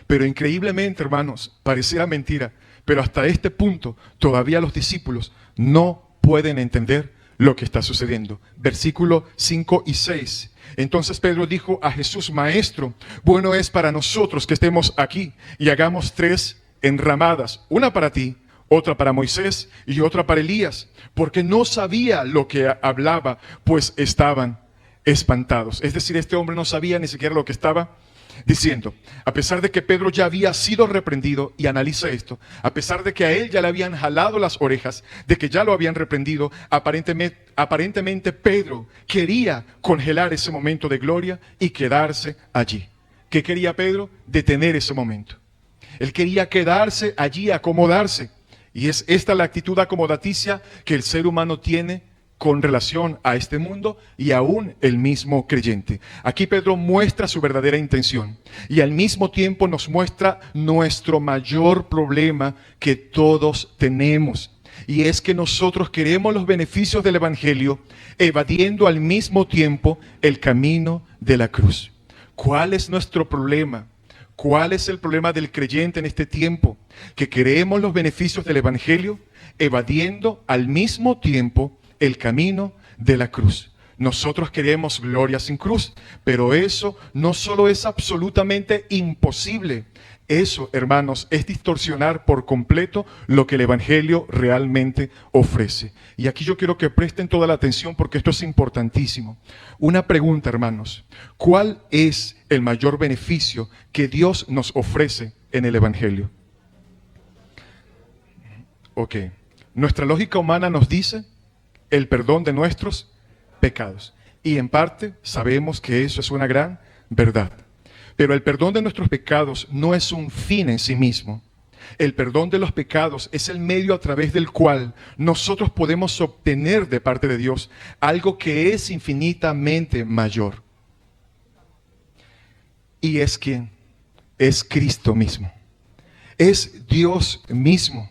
Speaker 1: Pero increíblemente, hermanos, pareciera mentira, pero hasta este punto todavía los discípulos no pueden entender lo que está sucediendo. Versículo 5 y 6. Entonces Pedro dijo a Jesús: Maestro, bueno es para nosotros que estemos aquí y hagamos 3 enramadas, una para ti, otra para Moisés y otra para Elías, porque no sabía lo que hablaba, pues estaban espantados. Es decir, este hombre no sabía ni siquiera lo que estaba diciendo. A pesar de que Pedro ya había sido reprendido, y analiza esto, a pesar de que a él ya le habían jalado las orejas, de que ya lo habían reprendido, aparentemente Pedro quería congelar ese momento de gloria y quedarse allí. ¿Qué quería Pedro? Detener ese momento. Él quería quedarse allí, acomodarse. Y es esta la actitud acomodaticia que el ser humano tiene con relación a este mundo y aún el mismo creyente. Aquí Pedro muestra su verdadera intención y al mismo tiempo nos muestra nuestro mayor problema que todos tenemos. Y es que nosotros queremos los beneficios del Evangelio evadiendo al mismo tiempo el camino de la cruz. ¿Cuál es nuestro problema? ¿Cuál es el problema del creyente en este tiempo? Que queremos los beneficios del Evangelio evadiendo al mismo tiempo el camino de la cruz. Nosotros queremos gloria sin cruz, pero eso no solo es absolutamente imposible. Eso, hermanos, es distorsionar por completo lo que el Evangelio realmente ofrece. Y aquí yo quiero que presten toda la atención porque esto es importantísimo. Una pregunta, hermanos. ¿Cuál es el mayor beneficio que Dios nos ofrece en el Evangelio? Ok. Nuestra lógica humana nos dice el perdón de nuestros pecados. Y en parte sabemos que eso es una gran verdad. Pero el perdón de nuestros pecados no es un fin en sí mismo. El perdón de los pecados es el medio a través del cual nosotros podemos obtener de parte de Dios algo que es infinitamente mayor. ¿Y es quién? Es Cristo mismo. Es Dios mismo.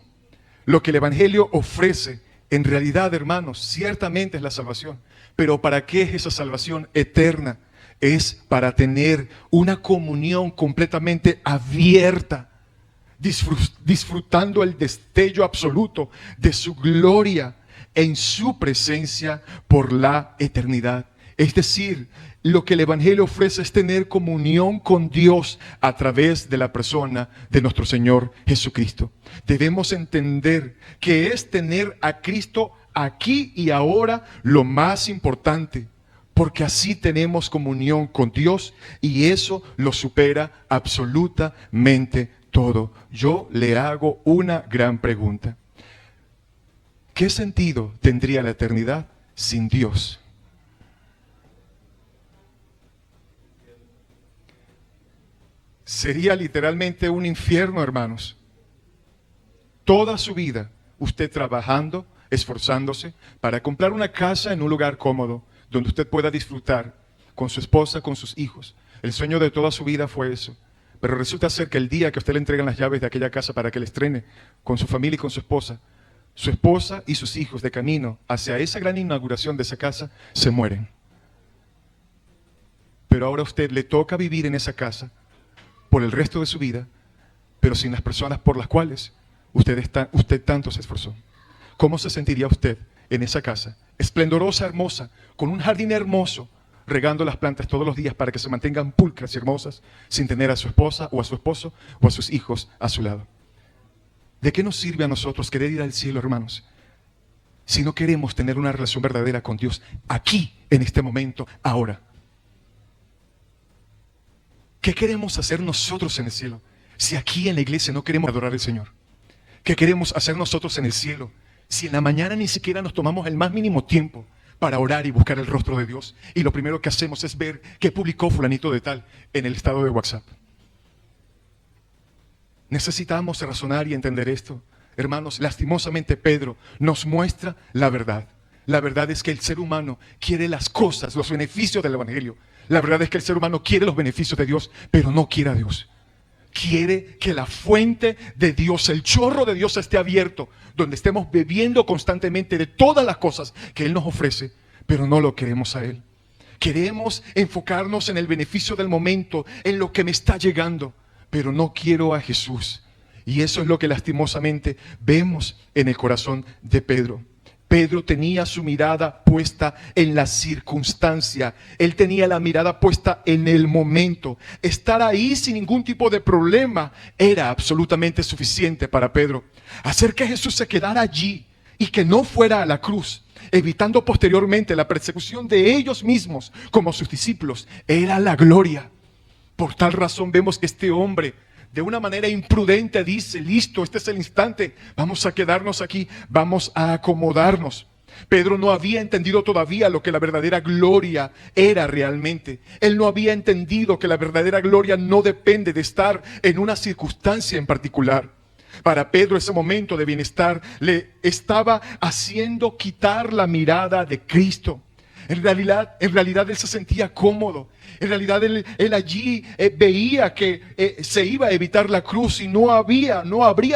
Speaker 1: Lo que el Evangelio ofrece en realidad, hermanos, ciertamente es la salvación. Pero ¿para qué es esa salvación eterna? Es para tener una comunión completamente abierta, disfrutando el destello absoluto de su gloria en su presencia por la eternidad. Es decir, lo que el Evangelio ofrece es tener comunión con Dios a través de la persona de nuestro Señor Jesucristo. Debemos entender que es tener a Cristo aquí y ahora lo más importante, porque así tenemos comunión con Dios y eso lo supera absolutamente todo. Yo le hago una gran pregunta. ¿Qué sentido tendría la eternidad sin Dios? Sería literalmente un infierno, hermanos. Toda su vida, usted trabajando, esforzándose para comprar una casa en un lugar cómodo, donde usted pueda disfrutar con su esposa, con sus hijos. El sueño de toda su vida fue eso. Pero resulta ser que el día que a usted le entregan las llaves de aquella casa para que le estrene con su familia y con su esposa y sus hijos de camino hacia esa gran inauguración de esa casa, se mueren. Pero ahora a usted le toca vivir en esa casa por el resto de su vida, pero sin las personas por las cuales usted tanto se esforzó. ¿Cómo se sentiría usted en esa casa, esplendorosa, hermosa, con un jardín hermoso, regando las plantas todos los días para que se mantengan pulcras y hermosas, sin tener a su esposa o a su esposo o a sus hijos a su lado? ¿De qué nos sirve a nosotros querer ir al cielo, hermanos, si no queremos tener una relación verdadera con Dios aquí, en este momento, ahora? ¿Qué queremos hacer nosotros en el cielo si aquí en la iglesia no queremos adorar al Señor? ¿Qué queremos hacer nosotros en el cielo si en la mañana ni siquiera nos tomamos el más mínimo tiempo para orar y buscar el rostro de Dios? Y lo primero que hacemos es ver qué publicó fulanito de tal en el estado de WhatsApp. Necesitamos razonar y entender esto. Hermanos, lastimosamente Pedro nos muestra la verdad. La verdad es que el ser humano quiere las cosas, los beneficios del Evangelio. La verdad es que el ser humano quiere los beneficios de Dios, pero no quiere a Dios. Quiere que la fuente de Dios, el chorro de Dios esté abierto, donde estemos bebiendo constantemente de todas las cosas que Él nos ofrece, pero no lo queremos a Él. Queremos enfocarnos en el beneficio del momento, en lo que me está llegando, pero no quiero a Jesús. Y eso es lo que lastimosamente vemos en el corazón de Pedro. Pedro tenía su mirada puesta en la circunstancia. Él tenía la mirada puesta en el momento. Estar ahí sin ningún tipo de problema era absolutamente suficiente para Pedro. Hacer que Jesús se quedara allí y que no fuera a la cruz, evitando posteriormente la persecución de ellos mismos como sus discípulos, era la gloria. Por tal razón vemos que este hombre, de una manera imprudente, dice: listo, este es el instante, vamos a quedarnos aquí, vamos a acomodarnos. Pedro no había entendido todavía lo que la verdadera gloria era realmente. Él no había entendido que la verdadera gloria no depende de estar en una circunstancia en particular. Para Pedro ese momento de bienestar le estaba haciendo quitar la mirada de Cristo. En realidad él se sentía cómodo. En realidad él allí veía que se iba a evitar la cruz y no habría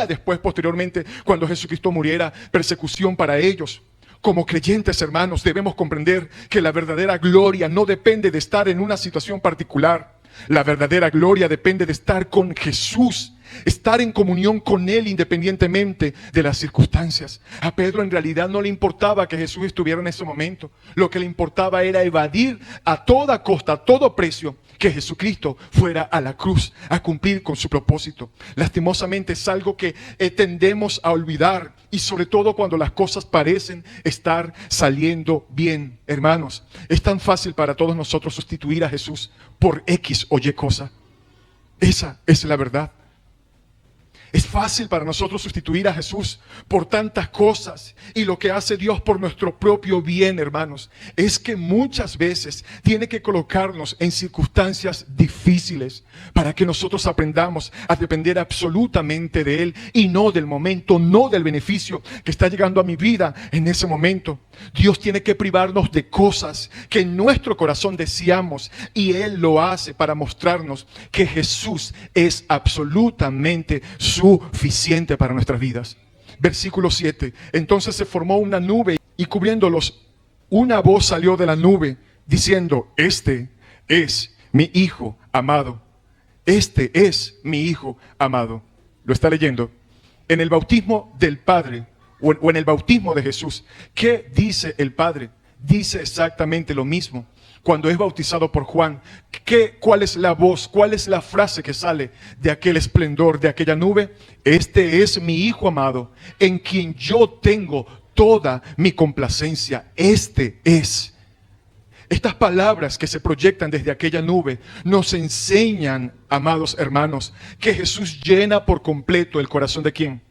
Speaker 1: después, posteriormente, cuando Jesucristo muriera, persecución para ellos. Como creyentes, hermanos, debemos comprender que la verdadera gloria no depende de estar en una situación particular. La verdadera gloria depende de estar con Jesús, estar en comunión con Él independientemente de las circunstancias. A Pedro en realidad no le importaba que Jesús estuviera en ese momento. Lo que le importaba era evadir a toda costa, a todo precio, que Jesucristo fuera a la cruz a cumplir con su propósito. Lastimosamente es algo que tendemos a olvidar, y sobre todo cuando las cosas parecen estar saliendo bien. Hermanos, es tan fácil para todos nosotros sustituir a Jesús por X o Y cosa. Esa es la verdad. Es fácil para nosotros sustituir a Jesús por tantas cosas, y lo que hace Dios por nuestro propio bien, hermanos, es que muchas veces tiene que colocarnos en circunstancias difíciles para que nosotros aprendamos a depender absolutamente de Él y no del momento, no del beneficio que está llegando a mi vida en ese momento. Dios tiene que privarnos de cosas que en nuestro corazón deseamos, y Él lo hace para mostrarnos que Jesús es absolutamente suficiente para nuestras vidas. Versículo 7. Entonces se formó una nube y cubriéndolos, una voz salió de la nube diciendo: este es mi Hijo amado. Este es mi Hijo amado. ¿Lo está leyendo? En el bautismo del Padre o en el bautismo de Jesús, ¿qué dice el Padre? Dice exactamente lo mismo. Cuando es bautizado por Juan, ¿cuál es la voz? ¿Cuál es la frase que sale de aquel esplendor, de aquella nube? Este es mi Hijo amado, en quien yo tengo toda mi complacencia. Este es. Estas palabras que se proyectan desde aquella nube nos enseñan, amados hermanos, que Jesús llena por completo el corazón ¿de quién?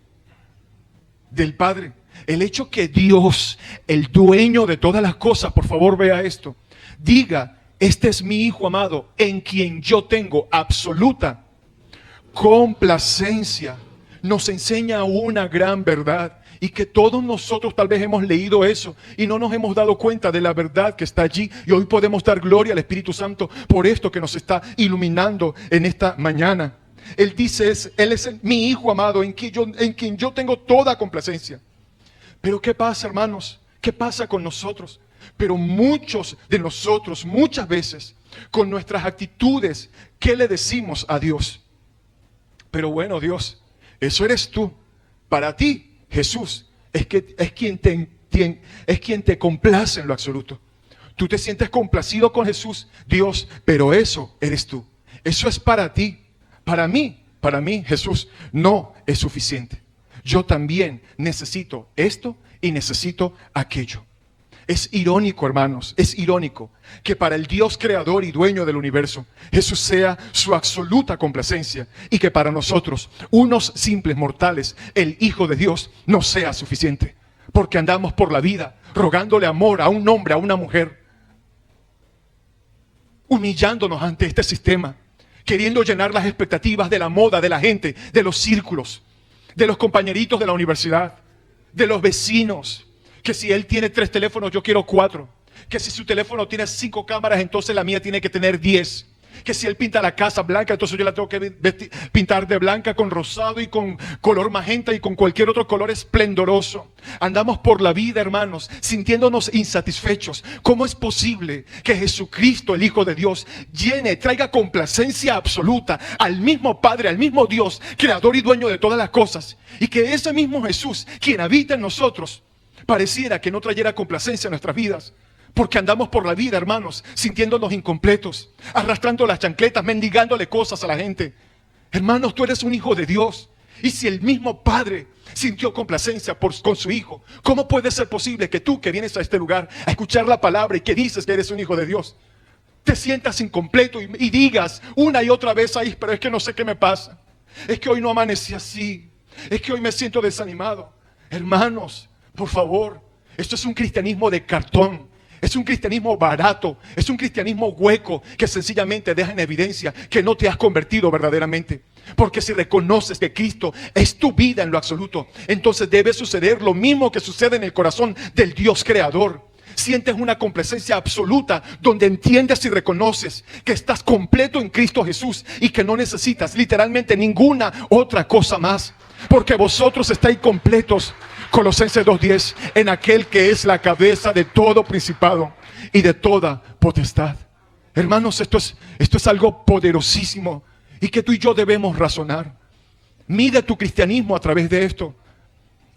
Speaker 1: Del Padre. El hecho que Dios, el dueño de todas las cosas, por favor vea esto, diga: este es mi Hijo amado, en quien yo tengo absoluta complacencia, nos enseña una gran verdad, y que todos nosotros tal vez hemos leído eso y no nos hemos dado cuenta de la verdad que está allí, y hoy podemos dar gloria al Espíritu Santo por esto que nos está iluminando en esta mañana. Él dice: Él es mi Hijo amado, en quien yo tengo toda complacencia. Pero ¿qué pasa, hermanos? ¿Qué pasa con nosotros? Pero muchos de nosotros, muchas veces, con nuestras actitudes, ¿qué le decimos a Dios? Pero bueno, Dios, eso eres tú. Para ti, Jesús, es quien te complace en lo absoluto. Tú te sientes complacido con Jesús, Dios, pero eso eres tú. Eso es para ti. Para mí, Jesús no es suficiente. Yo también necesito esto y necesito aquello. Es irónico, hermanos, es irónico que para el Dios creador y dueño del universo, Jesús sea su absoluta complacencia, y que para nosotros, unos simples mortales, el Hijo de Dios no sea suficiente. Porque andamos por la vida rogándole amor a un hombre, a una mujer, humillándonos ante este sistema, queriendo llenar las expectativas de la moda, de la gente, de los círculos, de los compañeritos de la universidad, de los vecinos. Que si él tiene 3 teléfonos, yo quiero 4. Que si su teléfono tiene 5 cámaras, entonces la mía tiene que tener 10. Que si él pinta la casa blanca, entonces yo la tengo que pintar de blanca con rosado y con color magenta y con cualquier otro color esplendoroso. Andamos por la vida, hermanos, sintiéndonos insatisfechos. ¿Cómo es posible que Jesucristo, el Hijo de Dios, traiga complacencia absoluta al mismo Padre, al mismo Dios, creador y dueño de todas las cosas? Y que ese mismo Jesús, quien habita en nosotros,
Speaker 2: pareciera que no trayera complacencia a nuestras vidas. Porque andamos por la vida, hermanos, sintiéndonos incompletos, arrastrando las chancletas, mendigándole cosas a la gente. Hermanos, tú eres un hijo de Dios. Y si el mismo Padre sintió complacencia con su Hijo, ¿cómo puede ser posible que tú, que vienes a este lugar a escuchar la palabra y que dices que eres un hijo de Dios, te sientas incompleto y digas una y otra vez, ay, pero es que no sé qué me pasa, es que hoy no amanecí así, es que hoy me siento desanimado? Hermanos, por favor, esto es un cristianismo de cartón. Es un cristianismo barato, es un cristianismo hueco que sencillamente deja en evidencia que no te has convertido verdaderamente. Porque si reconoces que Cristo es tu vida en lo absoluto, entonces debe suceder lo mismo que sucede en el corazón del Dios creador. Sientes una complacencia absoluta donde entiendes y reconoces que estás completo en Cristo Jesús y que no necesitas literalmente ninguna otra cosa más. Porque vosotros estáis completos, Colosenses 2:10, en aquel que es la cabeza de todo principado y de toda potestad. Hermanos, esto es algo poderosísimo y que tú y yo debemos razonar. Mide tu cristianismo a través de esto.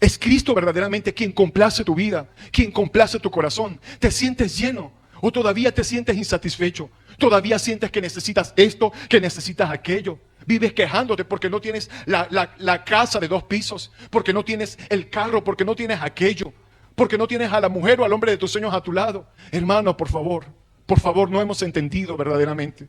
Speaker 2: Es Cristo verdaderamente quien complace tu vida, quien complace tu corazón. ¿Te sientes lleno o todavía te sientes insatisfecho? ¿Todavía sientes que necesitas esto, que necesitas aquello? Vives quejándote porque no tienes la casa de 2 pisos, porque no tienes el carro, porque no tienes aquello, porque no tienes a la mujer o al hombre de tus sueños a tu lado. Hermano, por favor, no hemos entendido verdaderamente.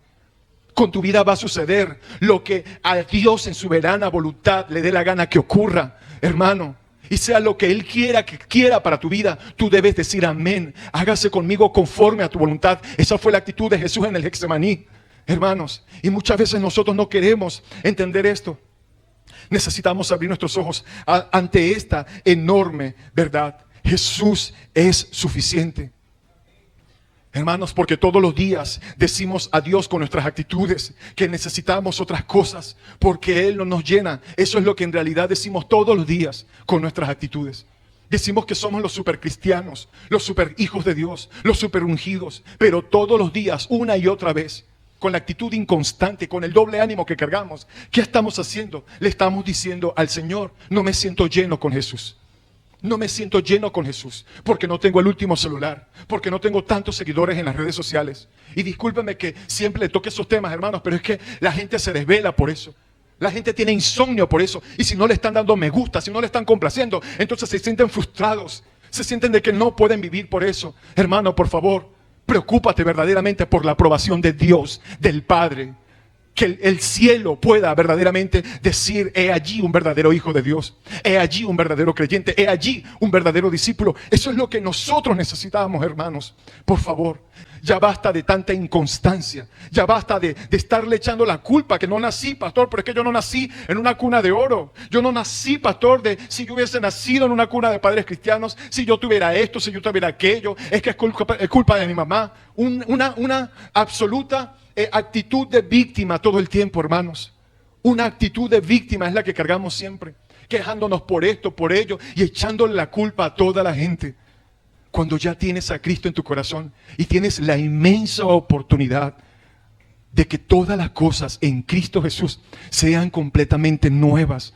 Speaker 2: Con tu vida va a suceder lo que a Dios en su soberana voluntad le dé la gana que ocurra, hermano. Y sea lo que Él quiera para tu vida, tú debes decir amén. Hágase conmigo conforme a tu voluntad. Esa fue la actitud de Jesús en el Getsemaní, hermanos. Y muchas veces nosotros no queremos entender esto. Necesitamos abrir nuestros ojos ante esta enorme verdad. Jesús es suficiente. Hermanos, porque todos los días decimos a Dios con nuestras actitudes que necesitamos otras cosas, porque Él no nos llena. Eso es lo que en realidad decimos todos los días con nuestras actitudes. Decimos que somos los super cristianos, los super hijos de Dios, los super ungidos, pero todos los días, una y otra vez, con la actitud inconstante, con el doble ánimo que cargamos, ¿qué estamos haciendo? Le estamos diciendo al Señor, no me siento lleno con Jesús. No me siento lleno con Jesús porque no tengo el último celular, porque no tengo tantos seguidores en las redes sociales. Y discúlpeme que siempre le toque esos temas, hermanos, pero es que la gente se desvela por eso. La gente tiene insomnio por eso. Y si no le están dando me gusta, si no le están complaciendo, entonces se sienten frustrados. Se sienten de que no pueden vivir por eso. Hermano, por favor, preocúpate verdaderamente por la aprobación de Dios, del Padre. Que el cielo pueda verdaderamente decir, he allí un verdadero hijo de Dios, he allí un verdadero creyente, he allí un verdadero discípulo. Eso es lo que nosotros necesitamos, hermanos. Por favor, ya basta de tanta inconstancia, ya basta de estarle echando la culpa, que no nací, pastor, pero es que yo no nací en una cuna de oro. Yo no nací, pastor, si yo hubiese nacido en una cuna de padres cristianos, si yo tuviera esto, si yo tuviera aquello, es que es culpa de mi mamá. Una absoluta actitud de víctima todo el tiempo, hermanos. Una actitud de víctima es la que cargamos siempre, quejándonos por esto, por ello y echándole la culpa a toda la gente. Cuando ya tienes a Cristo en tu corazón y tienes la inmensa oportunidad de que todas las cosas en Cristo Jesús sean completamente nuevas.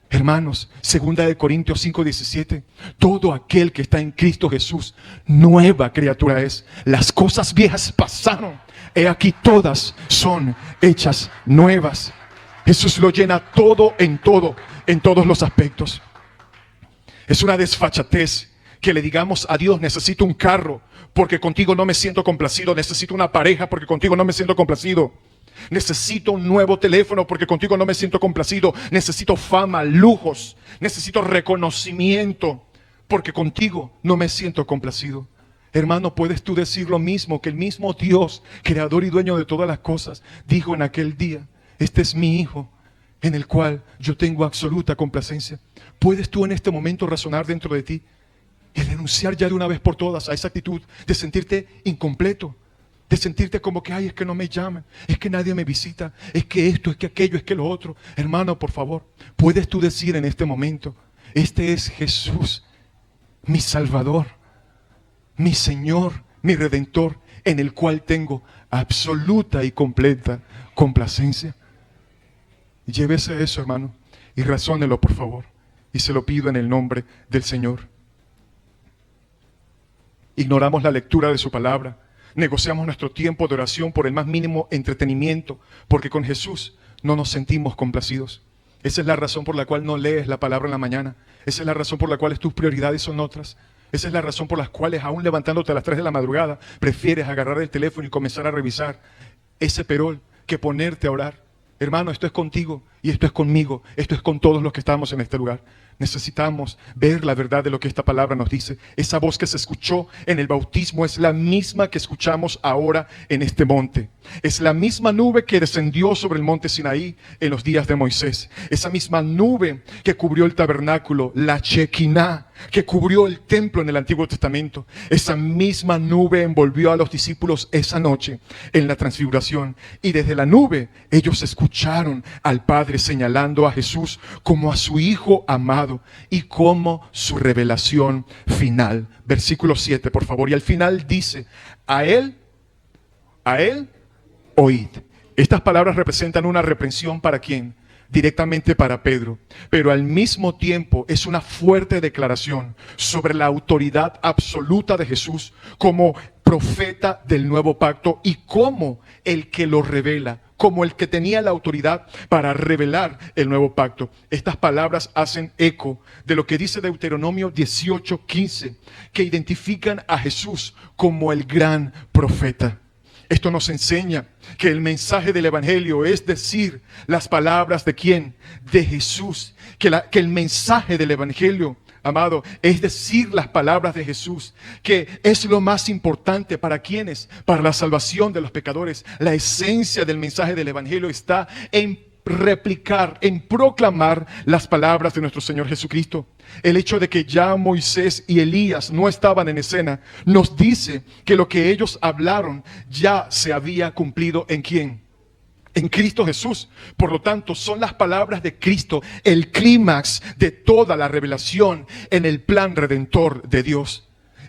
Speaker 2: Hermanos, 2 Corintios 5:17, todo aquel que está en Cristo Jesús, nueva criatura es. Las cosas viejas pasaron, he aquí todas son hechas nuevas. Jesús lo llena todo, en todos los aspectos. Es una desfachatez que le digamos a Dios, necesito un carro porque contigo no me siento complacido, necesito una pareja porque contigo no me siento complacido. Necesito un nuevo teléfono porque contigo no me siento complacido. Necesito fama, lujos. Necesito reconocimiento porque contigo no me siento complacido. Hermano, ¿puedes tú decir lo mismo que el mismo Dios, creador y dueño de todas las cosas, dijo en aquel día? Este es mi hijo en el cual yo tengo absoluta complacencia. ¿Puedes tú en este momento razonar dentro de ti y renunciar ya de una vez por todas a esa actitud de sentirte incompleto? De sentirte como que, ay, es que no me llaman, es que nadie me visita, es que esto, es que aquello, es que lo otro. Hermano, por favor, ¿puedes tú decir en este momento, este es Jesús, mi Salvador, mi Señor, mi Redentor, en el cual tengo absoluta y completa complacencia? Llévese eso, hermano, y razónelo, por favor. Y se lo pido en el nombre del Señor. ignoramos la lectura de su palabra, negociamos nuestro tiempo de oración por el más mínimo entretenimiento, porque con Jesús no nos sentimos complacidos. Esa es la razón por la cual no lees la palabra en la mañana. Esa es la razón por la cual tus prioridades son otras. Esa es la razón por la cual, aún levantándote a las 3 de la madrugada, prefieres agarrar el teléfono y comenzar a revisar ese perol que ponerte a orar. Hermano, esto es contigo y esto es conmigo, esto es con todos los que estamos en este lugar. Necesitamos ver la verdad de lo que esta palabra nos dice. Esa voz que se escuchó en el bautismo es la misma que escuchamos ahora en este monte. Es la misma nube que descendió sobre el monte Sinaí en los días de Moisés. Esa misma nube que cubrió el tabernáculo, la Shekinah, que cubrió el templo en el Antiguo Testamento. Esa misma nube envolvió a los discípulos esa noche en la transfiguración. Y desde la nube ellos escucharon al Padre señalando a Jesús como a su Hijo amado y como su revelación final. Versículo 7, por favor. Y al final dice, a él oíd. Estas palabras representan una reprensión ¿para quién? Directamente para Pedro, pero al mismo tiempo es una fuerte declaración sobre la autoridad absoluta de Jesús como profeta del nuevo pacto y como el que lo revela, como el que tenía la autoridad para revelar el nuevo pacto. Estas palabras hacen eco de lo que dice Deuteronomio 18:15, que identifican a Jesús como el gran profeta. Esto nos enseña que el mensaje del Evangelio es decir las palabras de ¿quién? De Jesús. Que el mensaje del Evangelio, amado, es decir las palabras de Jesús. Que es lo más importante para ¿quiénes? Para la salvación de los pecadores. La esencia del mensaje del Evangelio está en replicar, en proclamar las palabras de nuestro Señor Jesucristo. El hecho de que ya Moisés y Elías no estaban en escena nos dice que lo que ellos hablaron ya se había cumplido ¿en quién? En Cristo Jesús. Por lo tanto, son las palabras de Cristo el clímax de toda la revelación en el plan redentor de Dios.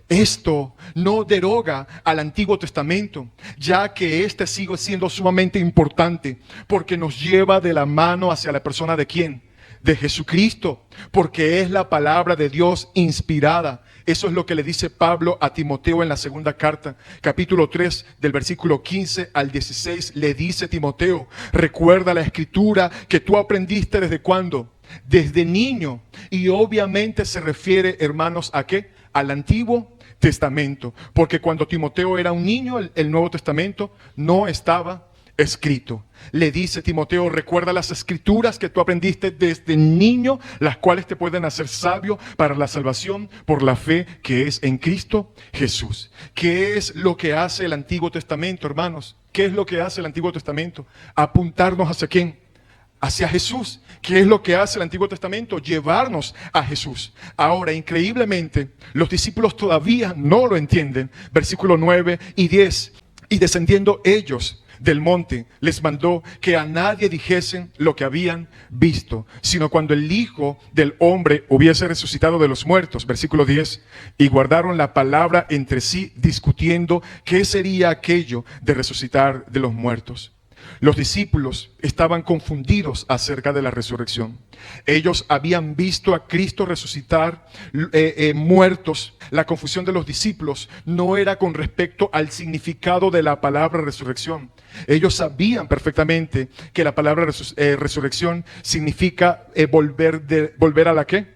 Speaker 2: Esto no deroga al Antiguo Testamento, ya que este sigue siendo sumamente importante porque nos lleva de la mano hacia la persona de ¿quién? De Jesucristo, porque es la palabra de Dios inspirada. Eso es lo que le dice Pablo a Timoteo en la segunda carta, capítulo 3, del versículo 15 al 16. Le dice Timoteo, recuerda la escritura que tú aprendiste ¿desde cuándo? Desde niño. Y obviamente se refiere, hermanos, ¿a qué? Al Antiguo Testamento, porque cuando Timoteo era un niño, el Nuevo Testamento no estaba escrito. Le dice Timoteo, recuerda las escrituras que tú aprendiste desde niño, las cuales te pueden hacer sabio para la salvación por la fe que es en Cristo Jesús. ¿Qué es lo que hace el Antiguo Testamento, hermanos? ¿Qué es lo que hace el Antiguo Testamento? Apuntarnos hacia ¿quién? Hacia Jesús. ¿Qué es lo que hace el Antiguo Testamento? Llevarnos a Jesús. Ahora, increíblemente, los discípulos todavía no lo entienden. Versículo 9 y 10. Y descendiendo ellos del monte, les mandó que a nadie dijesen lo que habían visto, sino cuando el Hijo del Hombre hubiese resucitado de los muertos. Versículo 10. Y guardaron la palabra entre sí, discutiendo qué sería aquello de resucitar de los muertos. Los discípulos estaban confundidos acerca de la resurrección. Ellos habían visto a Cristo resucitar muertos. La confusión de los discípulos no era con respecto al significado de la palabra resurrección. Ellos sabían perfectamente que la palabra resurrección significa volver a la ¿qué?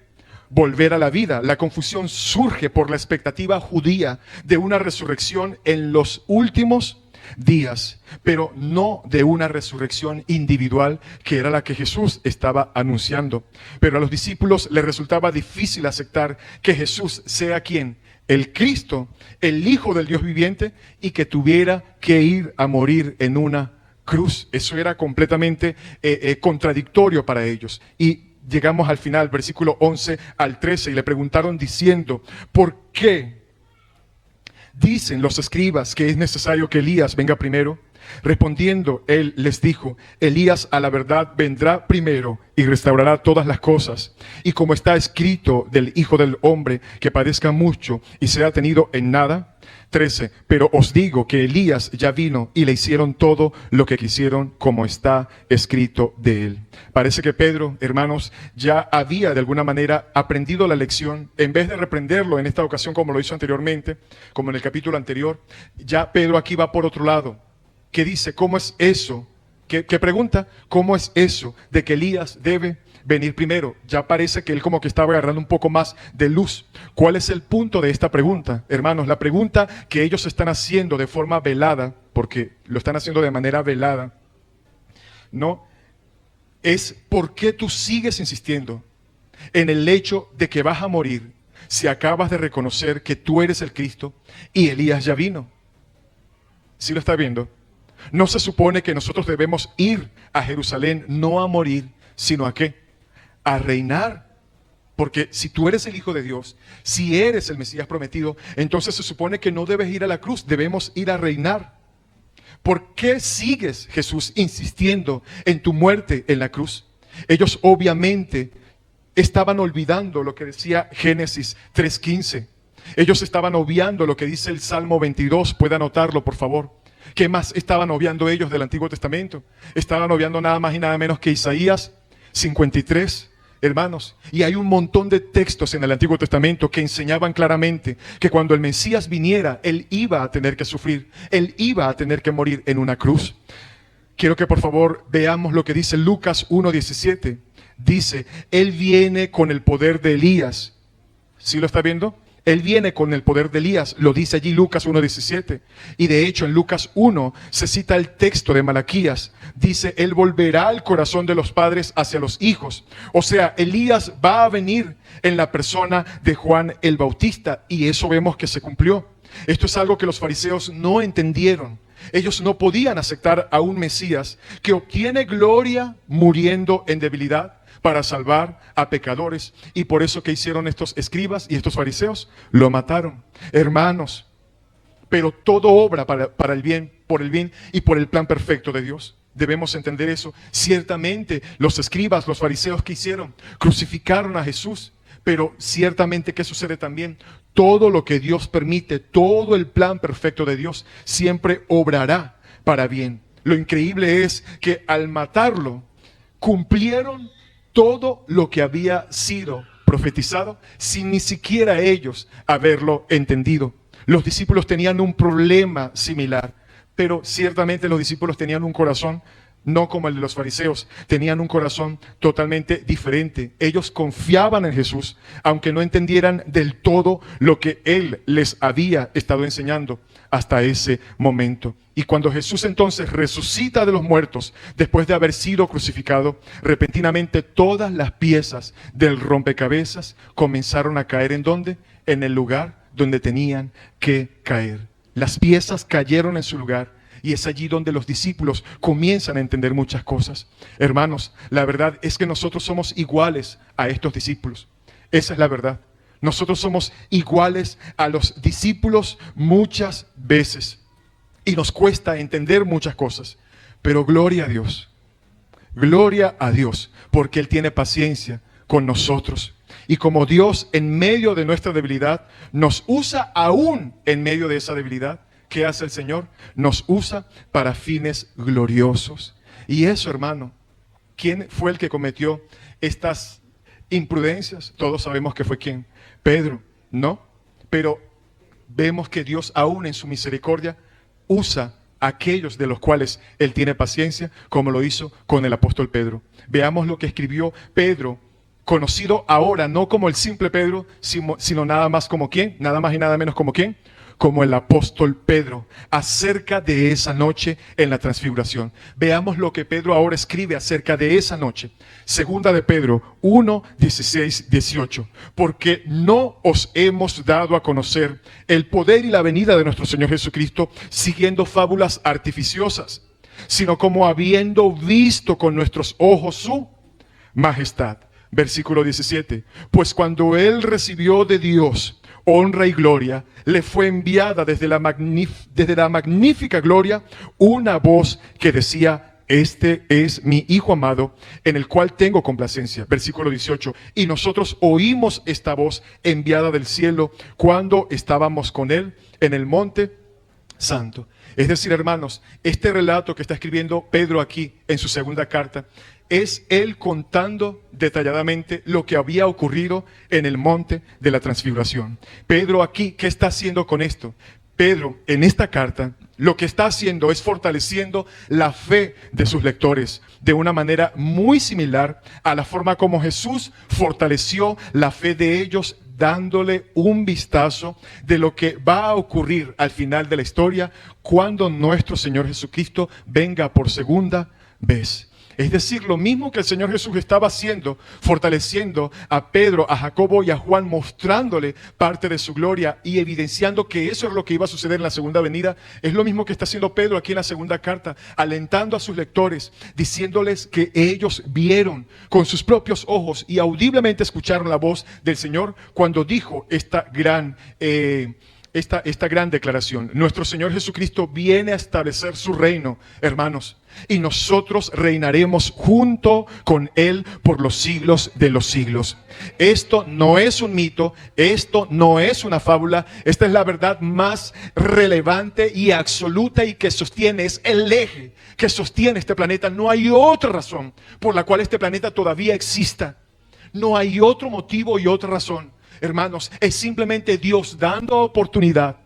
Speaker 2: Volver a la vida. La confusión surge por la expectativa judía de una resurrección en los últimos días, pero no de una resurrección individual que era la que Jesús estaba anunciando. Pero a los discípulos les resultaba difícil aceptar que Jesús sea ¿quién? El Cristo, el Hijo del Dios viviente, y que tuviera que ir a morir en una cruz. Eso era completamente contradictorio para ellos. Y llegamos al final, versículo 11 al 13, y le preguntaron diciendo, ¿por qué dicen los escribas que es necesario que Elías venga primero? Respondiendo él les dijo: Elías a la verdad vendrá primero y restaurará todas las cosas. Y como está escrito del Hijo del Hombre, que padezca mucho y sea tenido en nada. 13. Pero os digo que Elías ya vino y le hicieron todo lo que quisieron, como está escrito de él. Parece que Pedro, hermanos, ya había de alguna manera aprendido la lección. En vez de reprenderlo en esta ocasión como lo hizo anteriormente, como en el capítulo anterior, ya Pedro aquí va por otro lado. ¿Qué dice? ¿Cómo es eso? ¿Qué pregunta? ¿Cómo es eso de que Elías debe venir primero? Ya parece que él como que estaba agarrando un poco más de luz. ¿Cuál es el punto de esta pregunta, hermanos? La pregunta que ellos están haciendo de forma velada, porque lo están haciendo de manera velada, ¿no? Es ¿por qué tú sigues insistiendo en el hecho de que vas a morir si acabas de reconocer que tú eres el Cristo y Elías ya vino? ¿Sí lo está viendo? No se supone que nosotros debemos ir a Jerusalén no a morir, sino a ¿qué? A reinar. Porque si tú eres el Hijo de Dios, si eres el Mesías prometido, entonces se supone que no debes ir a la cruz, debemos ir a reinar. ¿Por qué sigues, Jesús, insistiendo en tu muerte en la cruz? Ellos obviamente estaban olvidando lo que decía Génesis 3:15. Ellos estaban obviando lo que dice el Salmo 22, puede anotarlo por favor. ¿Qué más estaban obviando ellos del Antiguo Testamento? Estaban obviando nada más y nada menos que Isaías 53, hermanos. Y hay un montón de textos en el Antiguo Testamento que enseñaban claramente que cuando el Mesías viniera, Él iba a tener que sufrir, Él iba a tener que morir en una cruz. Quiero que por favor veamos lo que dice Lucas 1:17. Dice, Él viene con el poder de Elías. ¿Sí lo está viendo? Él viene con el poder de Elías, lo dice allí Lucas 1:17. Y de hecho en Lucas 1 se cita el texto de Malaquías. Dice, Él volverá el corazón de los padres hacia los hijos. O sea, Elías va a venir en la persona de Juan el Bautista. Y eso vemos que se cumplió. Esto es algo que los fariseos no entendieron. Ellos no podían aceptar a un Mesías que obtiene gloria muriendo en debilidad para salvar a pecadores. Y por eso que hicieron estos escribas y estos fariseos, lo mataron. Hermanos, pero todo obra para el bien, por el bien y por el plan perfecto de Dios. Debemos entender eso. Ciertamente los escribas, los fariseos, ¿qué hicieron? Crucificaron a Jesús. Pero ciertamente, ¿qué sucede también? Todo lo que Dios permite, todo el plan perfecto de Dios, siempre obrará para bien. Lo increíble es que al matarlo, cumplieron todo lo que había sido profetizado sin ni siquiera ellos haberlo entendido. Los discípulos tenían un problema similar, pero ciertamente los discípulos tenían un corazón no como el de los fariseos, tenían un corazón totalmente diferente. Ellos confiaban en Jesús, aunque no entendieran del todo lo que Él les había estado enseñando hasta ese momento. Y cuando Jesús entonces resucita de los muertos, después de haber sido crucificado, repentinamente todas las piezas del rompecabezas comenzaron a caer ¿en dónde? En el lugar donde tenían que caer. Las piezas cayeron en su lugar. Y es allí donde los discípulos comienzan a entender muchas cosas. Hermanos, la verdad es que nosotros somos iguales a estos discípulos. Esa es la verdad. Nosotros somos iguales a los discípulos muchas veces. Y nos cuesta entender muchas cosas. Pero gloria a Dios, porque Él tiene paciencia con nosotros. Y como Dios en medio de nuestra debilidad nos usa aún en medio de esa debilidad, ¿qué hace el Señor? Nos usa para fines gloriosos. Y eso, hermano, ¿quién fue el que cometió estas imprudencias? Todos sabemos que fue ¿quién? Pedro, ¿no? Pero vemos que Dios aún en su misericordia usa a aquellos de los cuales Él tiene paciencia, como lo hizo con el apóstol Pedro. Veamos lo que escribió Pedro, conocido ahora no como el simple Pedro, sino nada más como ¿quién? Nada más y nada menos como ¿quién? Como el apóstol Pedro, acerca de esa noche en la transfiguración. Veamos lo que Pedro ahora escribe acerca de esa noche. Segunda de Pedro 1, 16, 18. Porque no os hemos dado a conocer el poder y la venida de nuestro Señor Jesucristo siguiendo fábulas artificiosas, sino como habiendo visto con nuestros ojos su majestad. Versículo 17. Pues cuando Él recibió de Dios honra y gloria, le fue enviada desde la magnífica gloria una voz que decía: este es mi Hijo amado, en el cual tengo complacencia. Versículo 18. Y nosotros oímos esta voz enviada del cielo cuando estábamos con él en el monte santo. Es decir, hermanos, este relato que está escribiendo Pedro aquí en su segunda carta es él contando detalladamente lo que había ocurrido en el monte de la transfiguración. Pedro aquí, ¿qué está haciendo con esto? Pedro, en esta carta, lo que está haciendo es fortaleciendo la fe de sus lectores de una manera muy similar a la forma como Jesús fortaleció la fe de ellos, dándole un vistazo de lo que va a ocurrir al final de la historia cuando nuestro Señor Jesucristo venga por segunda vez. Es decir, lo mismo que el Señor Jesús estaba haciendo, fortaleciendo a Pedro, a Jacobo y a Juan, mostrándole parte de su gloria y evidenciando que eso es lo que iba a suceder en la segunda venida. Es lo mismo que está haciendo Pedro aquí en la segunda carta, alentando a sus lectores, diciéndoles que ellos vieron con sus propios ojos y audiblemente escucharon la voz del Señor cuando dijo esta gran declaración. Nuestro Señor Jesucristo viene a establecer su reino, hermanos, y nosotros reinaremos junto con Él por los siglos de los siglos. Esto no es un mito, esto no es una fábula, esta es la verdad más relevante y absoluta y que sostiene, es el eje que sostiene este planeta. No hay otra razón por la cual este planeta todavía exista. No hay otro motivo y otra razón. Hermanos, es simplemente Dios dando oportunidad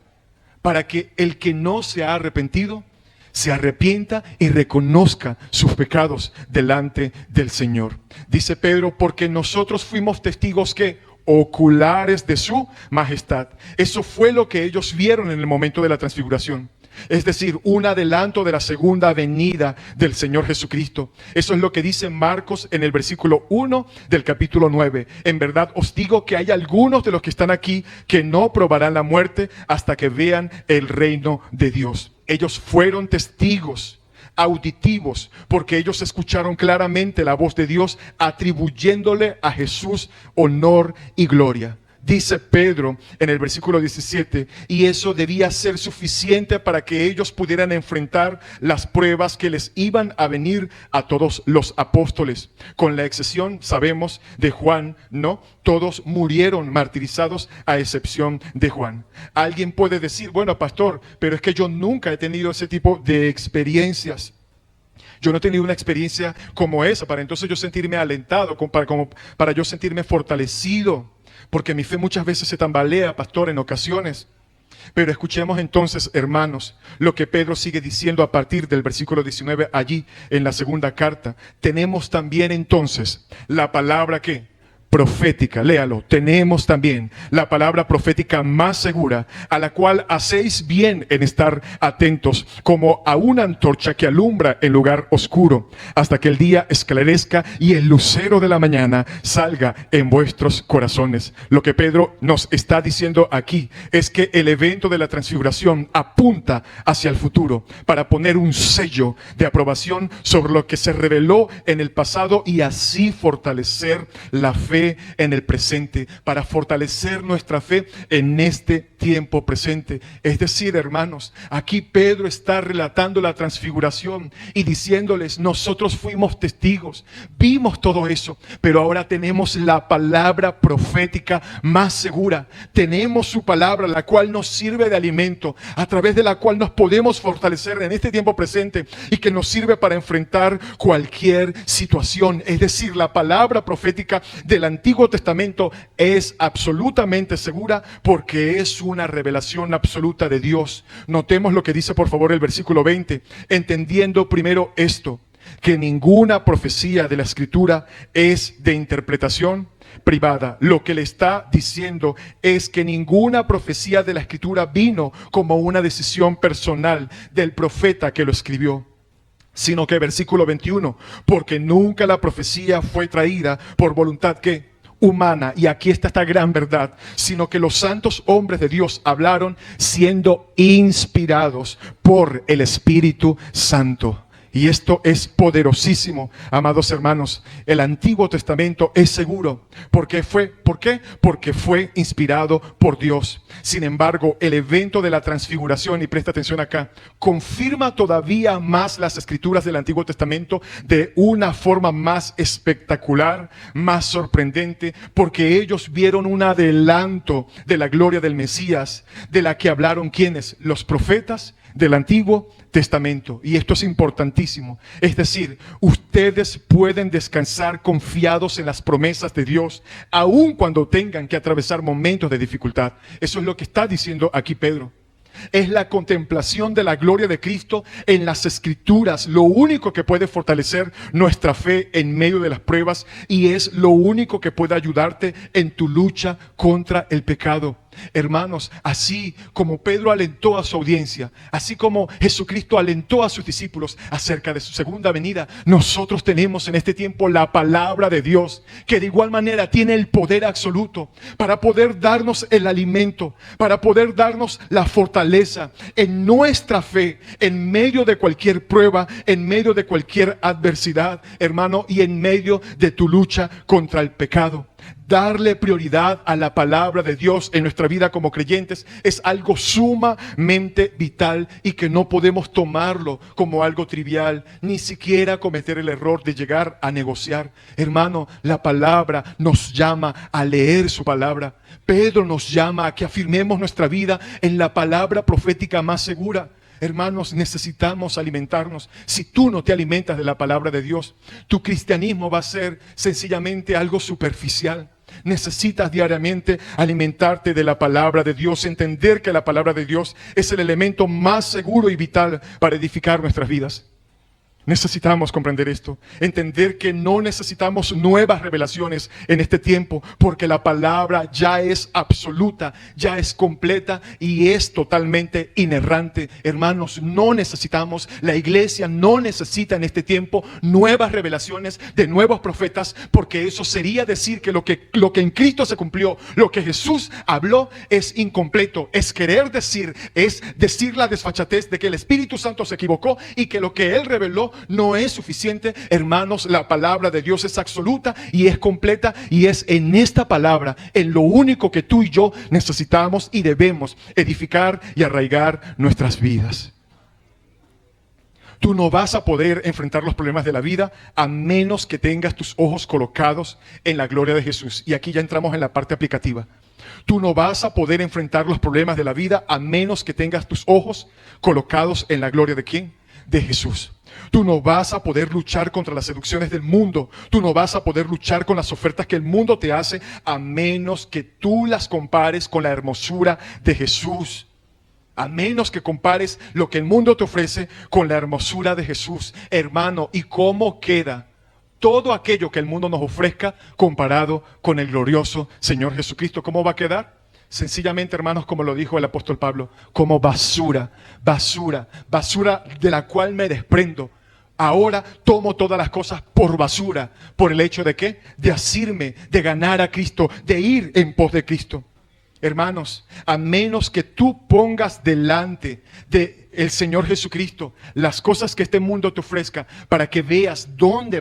Speaker 2: para que el que no se ha arrepentido se arrepienta y reconozca sus pecados delante del Señor. Dice Pedro, porque nosotros fuimos testigos que oculares de su majestad. Eso fue lo que ellos vieron en el momento de la transfiguración. Es decir, un adelanto de la segunda venida del Señor Jesucristo. Eso es lo que dice Marcos en el versículo 1 del capítulo 9. En verdad os digo que hay algunos de los que están aquí que no probarán la muerte hasta que vean el reino de Dios. Ellos fueron testigos auditivos porque ellos escucharon claramente la voz de Dios atribuyéndole a Jesús honor y gloria. Dice Pedro en el versículo 17, y eso debía ser suficiente para que ellos pudieran enfrentar las pruebas que les iban a venir a todos los apóstoles. Con la excepción, sabemos, de Juan, ¿no? Todos murieron martirizados a excepción de Juan. Alguien puede decir, bueno, pastor, pero es que yo nunca he tenido ese tipo de experiencias. Yo no he tenido una experiencia como esa para entonces yo sentirme alentado, para yo sentirme fortalecido. Porque mi fe muchas veces se tambalea, pastor, en ocasiones. Pero escuchemos entonces, hermanos, lo que Pedro sigue diciendo a partir del versículo 19 allí en la segunda carta. Tenemos también entonces la palabra que profética, léalo, tenemos también la palabra profética más segura, a la cual hacéis bien en estar atentos, como a una antorcha que alumbra en lugar oscuro, hasta que el día esclarezca y el lucero de la mañana salga en vuestros corazones. Lo que Pedro nos está diciendo aquí es que el evento de la transfiguración apunta hacia el futuro para poner un sello de aprobación sobre lo que se reveló en el pasado y así fortalecer la fe en el presente, para fortalecer nuestra fe en este tiempo presente. Es decir, hermanos, aquí Pedro está relatando la transfiguración y diciéndoles, nosotros fuimos testigos, vimos todo eso, pero ahora tenemos la palabra profética más segura. Tenemos su palabra, la cual nos sirve de alimento, a través de la cual nos podemos fortalecer en este tiempo presente y que nos sirve para enfrentar cualquier situación. Es decir, la palabra profética del Antiguo Testamento es absolutamente segura porque es una revelación absoluta de Dios. Notemos lo que dice por favor el versículo 20, entendiendo primero esto, que ninguna profecía de la Escritura es de interpretación privada. Lo que le está diciendo es que ninguna profecía de la Escritura vino como una decisión personal del profeta que lo escribió, sino que versículo 21, porque nunca la profecía fue traída por voluntad que humana, y aquí está esta gran verdad, sino que los santos hombres de Dios hablaron siendo inspirados por el Espíritu Santo. Y esto es poderosísimo, amados hermanos. El Antiguo Testamento es seguro. ¿Por qué? Porque fue inspirado por Dios. Sin embargo, el evento de la transfiguración, y presta atención acá, confirma todavía más las escrituras del Antiguo Testamento de una forma más espectacular, más sorprendente, porque ellos vieron un adelanto de la gloria del Mesías, de la que hablaron ¿quiénes? Los profetas del Antiguo Testamento. Y esto es importantísimo. Es decir, ustedes pueden descansar confiados en las promesas de Dios, aun cuando tengan que atravesar momentos de dificultad. Eso es lo que está diciendo aquí Pedro. Es la contemplación de la gloria de Cristo en las Escrituras lo único que puede fortalecer nuestra fe en medio de las pruebas, y es lo único que puede ayudarte en tu lucha contra el pecado. Hermanos, así como Pedro alentó a su audiencia, así como Jesucristo alentó a sus discípulos acerca de su segunda venida, nosotros tenemos en este tiempo la palabra de Dios, que de igual manera tiene el poder absoluto para poder darnos el alimento, para poder darnos la fortaleza en nuestra fe, en medio de cualquier prueba, en medio de cualquier adversidad, hermano, y en medio de tu lucha contra el pecado. Darle prioridad a la palabra de Dios en nuestra vida como creyentes es algo sumamente vital, y que no podemos tomarlo como algo trivial, ni siquiera cometer el error de llegar a negociar. Hermano, la palabra nos llama a leer su palabra. Pedro nos llama a que afirmemos nuestra vida en la palabra profética más segura. Hermanos, necesitamos alimentarnos. Si tú no te alimentas de la palabra de Dios, tu cristianismo va a ser sencillamente algo superficial. Necesitas diariamente alimentarte de la palabra de Dios, entender que la palabra de Dios es el elemento más seguro y vital para edificar nuestras vidas. Necesitamos comprender esto, entender que no necesitamos nuevas revelaciones en este tiempo, porque la palabra ya es absoluta, ya es completa y es totalmente inerrante. Hermanos, no necesitamos, la iglesia no necesita en este tiempo nuevas revelaciones de nuevos profetas, porque eso sería decir que lo que en Cristo se cumplió, lo que Jesús habló es incompleto. Es decir la desfachatez de que el Espíritu Santo se equivocó y que lo que Él reveló no es suficiente. Hermanos, la palabra de Dios es absoluta y es completa, y es en esta palabra en lo único que tú y yo necesitamos y debemos edificar y arraigar nuestras vidas. Tú no vas a poder enfrentar los problemas de la vida a menos que tengas tus ojos colocados en la gloria de Jesús. Y aquí ya entramos en la parte aplicativa. Tú no vas a poder enfrentar los problemas de la vida a menos que tengas tus ojos colocados en la gloria de ¿quién? De Jesús. Tú no vas a poder luchar contra las seducciones del mundo. Tú no vas a poder luchar con las ofertas que el mundo te hace a menos que tú las compares con la hermosura de Jesús. A menos que compares lo que el mundo te ofrece con la hermosura de Jesús. Hermano, ¿y cómo queda todo aquello que el mundo nos ofrezca comparado con el glorioso Señor Jesucristo? ¿Cómo va a quedar? Sencillamente, hermanos, como lo dijo el apóstol Pablo, como basura de la cual me desprendo. Ahora tomo todas las cosas por basura, por el hecho de ¿qué? De asirme, de ganar a Cristo, de ir en pos de Cristo. Hermanos, a menos que tú pongas delante de el Señor Jesucristo las cosas que este mundo te ofrezca, para que veas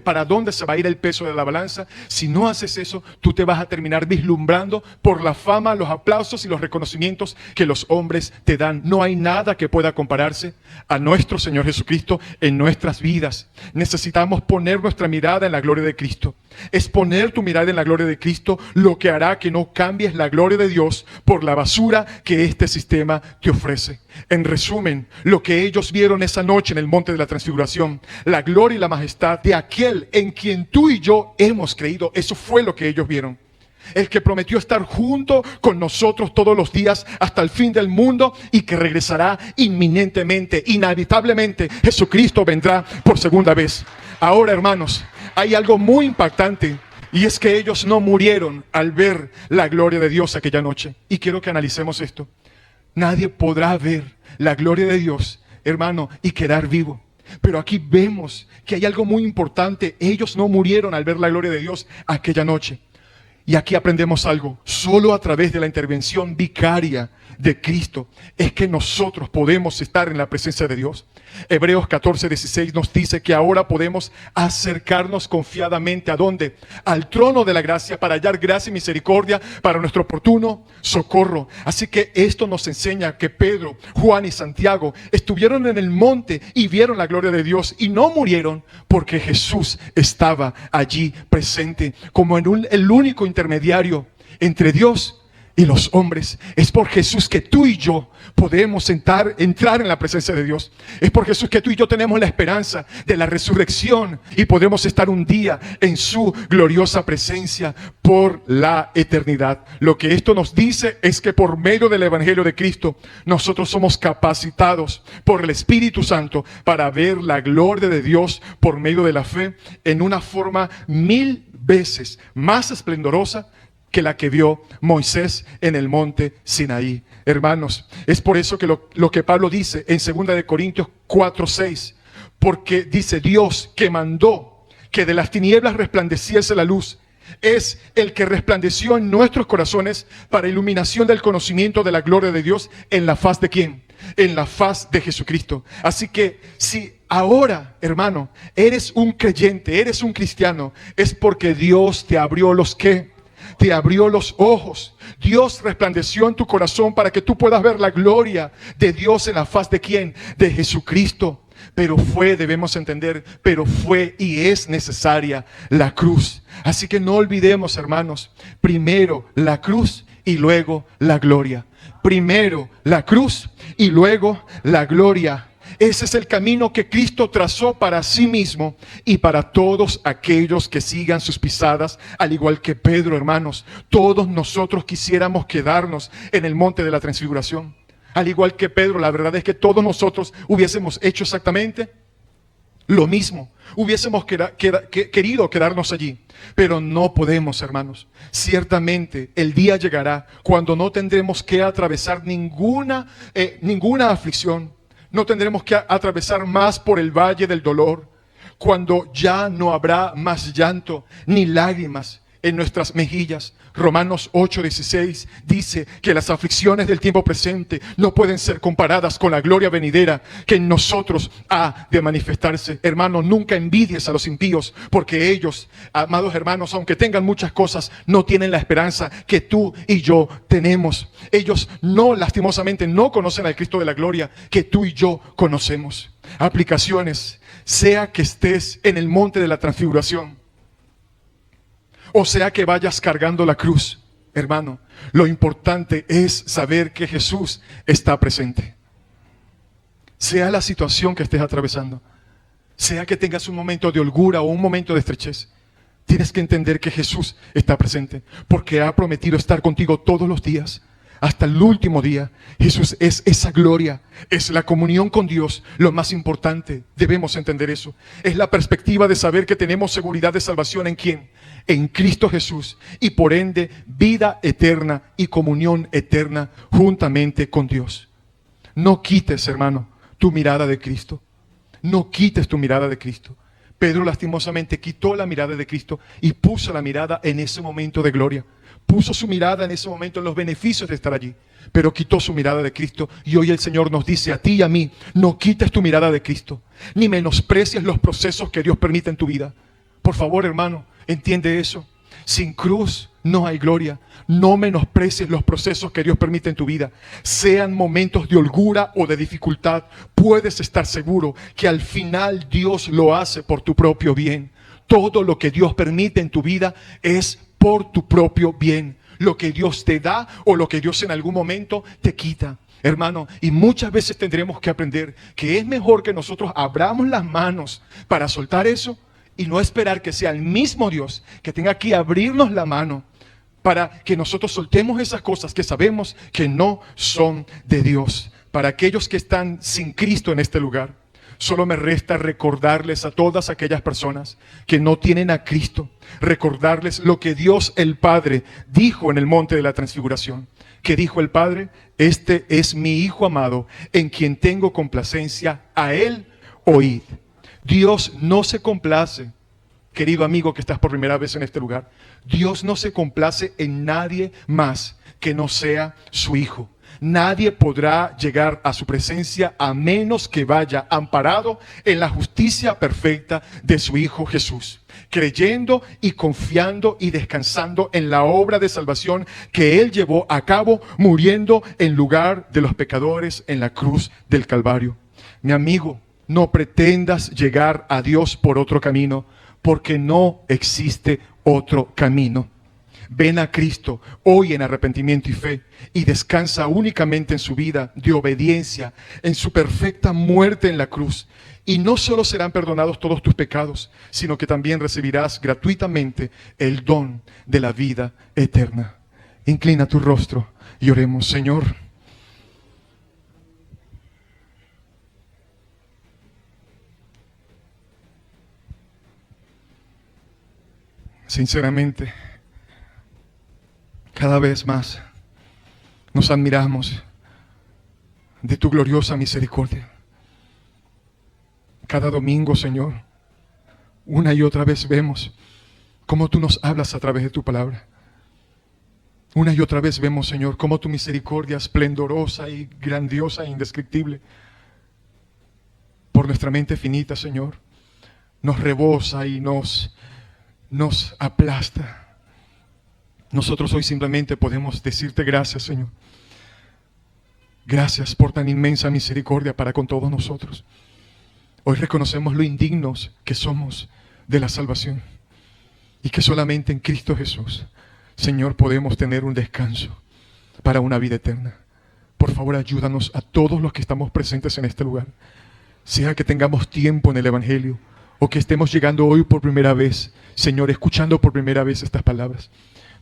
Speaker 2: para dónde se va a ir el peso de la balanza, si no haces eso, tú te vas a terminar vislumbrando por la fama, los aplausos y los reconocimientos que los hombres te dan. No hay nada que pueda compararse a nuestro Señor Jesucristo en nuestras vidas. Necesitamos poner nuestra mirada en la gloria de Cristo. Es poner tu mirada en la gloria de Cristo lo que hará que no cambies la gloria de Dios por la basura que este sistema te ofrece. En resumen, lo que ellos vieron esa noche en el monte de la transfiguración, la gloria y la majestad de aquel en quien tú y yo hemos creído, eso fue lo que ellos vieron. El que prometió estar junto con nosotros todos los días hasta el fin del mundo, y que regresará inminentemente, inevitablemente. Jesucristo vendrá por segunda vez. Ahora, hermanos, hay algo muy impactante, y es que ellos no murieron al ver la gloria de Dios aquella noche. Y quiero que analicemos esto. Nadie podrá ver la gloria de Dios, hermano, y quedar vivo. Pero aquí vemos que hay algo muy importante. Ellos no murieron al ver la gloria de Dios aquella noche. Y aquí aprendemos algo. Solo a través de la intervención vicaria de Cristo es que nosotros podemos estar en la presencia de Dios. Hebreos 14:16 nos dice que ahora podemos acercarnos confiadamente ¿a dónde? Al trono de la gracia para hallar gracia y misericordia para nuestro oportuno socorro. Así que esto nos enseña que Pedro, Juan y Santiago estuvieron en el monte y vieron la gloria de Dios y no murieron porque Jesús estaba allí presente como el único intermediario entre Dios y los hombres. Es por Jesús que tú y yo podemos entrar en la presencia de Dios. Es por Jesús que tú y yo tenemos la esperanza de la resurrección y podemos estar un día en su gloriosa presencia por la eternidad. Lo que esto nos dice es que por medio del Evangelio de Cristo nosotros somos capacitados por el Espíritu Santo para ver la gloria de Dios por medio de la fe en una forma 1000 veces más esplendorosa que la que vio Moisés en el monte Sinaí. Hermanos, es por eso que lo que Pablo dice en 2 Corintios 4:6, porque dice Dios que mandó que de las tinieblas resplandeciese la luz, es el que resplandeció en nuestros corazones para iluminación del conocimiento de la gloria de Dios en la faz de ¿quién? En la faz de Jesucristo. Así que si ahora, hermano, eres un creyente, eres un cristiano, es porque Dios te abrió los ¿qué? Te abrió los ojos. Dios resplandeció en tu corazón para que tú puedas ver la gloria de Dios en la faz de ¿quién? De Jesucristo. Pero debemos entender, pero fue y es necesaria la cruz. Así que no olvidemos, hermanos, primero la cruz y luego la gloria. Primero la cruz y luego la gloria. Ese es el camino que Cristo trazó para sí mismo y para todos aquellos que sigan sus pisadas, al igual que Pedro, hermanos. Todos nosotros quisiéramos quedarnos en el monte de la transfiguración. Al igual que Pedro, la verdad es que todos nosotros hubiésemos hecho exactamente lo mismo. Hubiésemos querido quedarnos allí, pero no podemos, hermanos. Ciertamente el día llegará cuando no tendremos que atravesar ninguna aflicción. No tendremos que atravesar más por el valle del dolor, cuando ya no habrá más llanto ni lágrimas en nuestras mejillas. Romanos 8:16 dice que las aflicciones del tiempo presente no pueden ser comparadas con la gloria venidera que en nosotros ha de manifestarse. Hermano, nunca envidies a los impíos, porque ellos, amados hermanos, aunque tengan muchas cosas, no tienen la esperanza que tú y yo tenemos. Ellos lastimosamente no conocen al Cristo de la gloria que tú y yo conocemos. Aplicaciones: sea que estés en el monte de la transfiguración, o sea que vayas cargando la cruz, hermano, lo importante es saber que Jesús está presente. Sea la situación que estés atravesando, sea que tengas un momento de holgura o un momento de estrechez, tienes que entender que Jesús está presente, porque ha prometido estar contigo todos los días, hasta el último día. Jesús es esa gloria, es la comunión con Dios, lo más importante. Debemos entender eso. Es la perspectiva de saber que tenemos seguridad de salvación ¿en quién? En Cristo Jesús, y por ende vida eterna y comunión eterna juntamente con Dios. No quites, hermano, tu mirada de Cristo. No quites tu mirada de Cristo. Pedro lastimosamente quitó la mirada de Cristo y puso la mirada en ese momento de gloria. Puso su mirada en ese momento en los beneficios de estar allí, pero quitó su mirada de Cristo. Y hoy el Señor nos dice a ti y a mí: no quites tu mirada de Cristo, ni menosprecies los procesos que Dios permite en tu vida. Por favor, hermano, entiende eso. Sin cruz no hay gloria. No menosprecies los procesos que Dios permite en tu vida. Sean momentos de holgura o de dificultad, puedes estar seguro que al final Dios lo hace por tu propio bien. Todo lo que Dios permite en tu vida es por tu propio bien. Lo que Dios te da o lo que Dios en algún momento te quita, hermano. Y muchas veces tendremos que aprender que es mejor que nosotros abramos las manos para soltar eso y no esperar que sea el mismo Dios que tenga que abrirnos la mano para que nosotros soltemos esas cosas que sabemos que no son de Dios. Para aquellos que están sin Cristo en este lugar, solo me resta recordarles a todas aquellas personas que no tienen a Cristo, recordarles lo que Dios el Padre dijo en el monte de la transfiguración. ¿Qué dijo el Padre? Este es mi Hijo amado, en quien tengo complacencia, a Él oíd. Dios no se complace, querido amigo que estás por primera vez en este lugar, Dios no se complace en nadie más que no sea su Hijo. Nadie podrá llegar a su presencia a menos que vaya amparado en la justicia perfecta de su Hijo Jesús, creyendo y confiando y descansando en la obra de salvación que Él llevó a cabo, muriendo en lugar de los pecadores en la cruz del Calvario. Mi amigo, no pretendas llegar a Dios por otro camino, porque no existe otro camino. Ven a Cristo hoy en arrepentimiento y fe y descansa únicamente en su vida de obediencia, en su perfecta muerte en la cruz. Y no solo serán perdonados todos tus pecados, sino que también recibirás gratuitamente el don de la vida eterna. Inclina tu rostro y oremos. Señor, sinceramente, cada vez más nos admiramos de tu gloriosa misericordia. Cada domingo, Señor, una y otra vez vemos cómo tú nos hablas a través de tu palabra. Una y otra vez vemos, Señor, cómo tu misericordia esplendorosa y grandiosa e indescriptible por nuestra mente finita, Señor, nos rebosa y nos aplasta. Nosotros hoy simplemente podemos decirte gracias, Señor. Gracias por tan inmensa misericordia para con todos nosotros. Hoy reconocemos lo indignos que somos de la salvación y que solamente en Cristo Jesús, Señor, podemos tener un descanso para una vida eterna. Por favor, ayúdanos a todos los que estamos presentes en este lugar, sea que tengamos tiempo en el Evangelio o que estemos llegando hoy por primera vez, Señor, escuchando por primera vez estas palabras.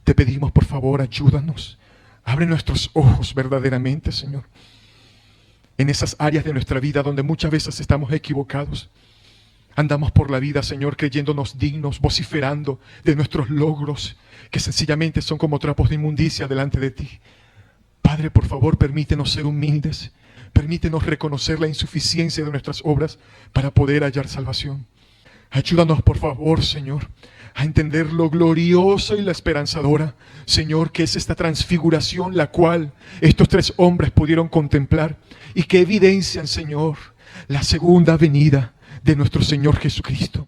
Speaker 2: Te pedimos, por favor, ayúdanos. Abre nuestros ojos verdaderamente, Señor, en esas áreas de nuestra vida donde muchas veces estamos equivocados. Andamos por la vida, Señor, creyéndonos dignos, vociferando de nuestros logros, que sencillamente son como trapos de inmundicia delante de ti. Padre, por favor, permítenos ser humildes. Permítenos reconocer la insuficiencia de nuestras obras para poder hallar salvación. Ayúdanos, por favor, Señor, a entender lo glorioso y la esperanzadora, Señor, que es esta transfiguración la cual estos tres hombres pudieron contemplar y que evidencian, Señor, la segunda venida de nuestro Señor Jesucristo.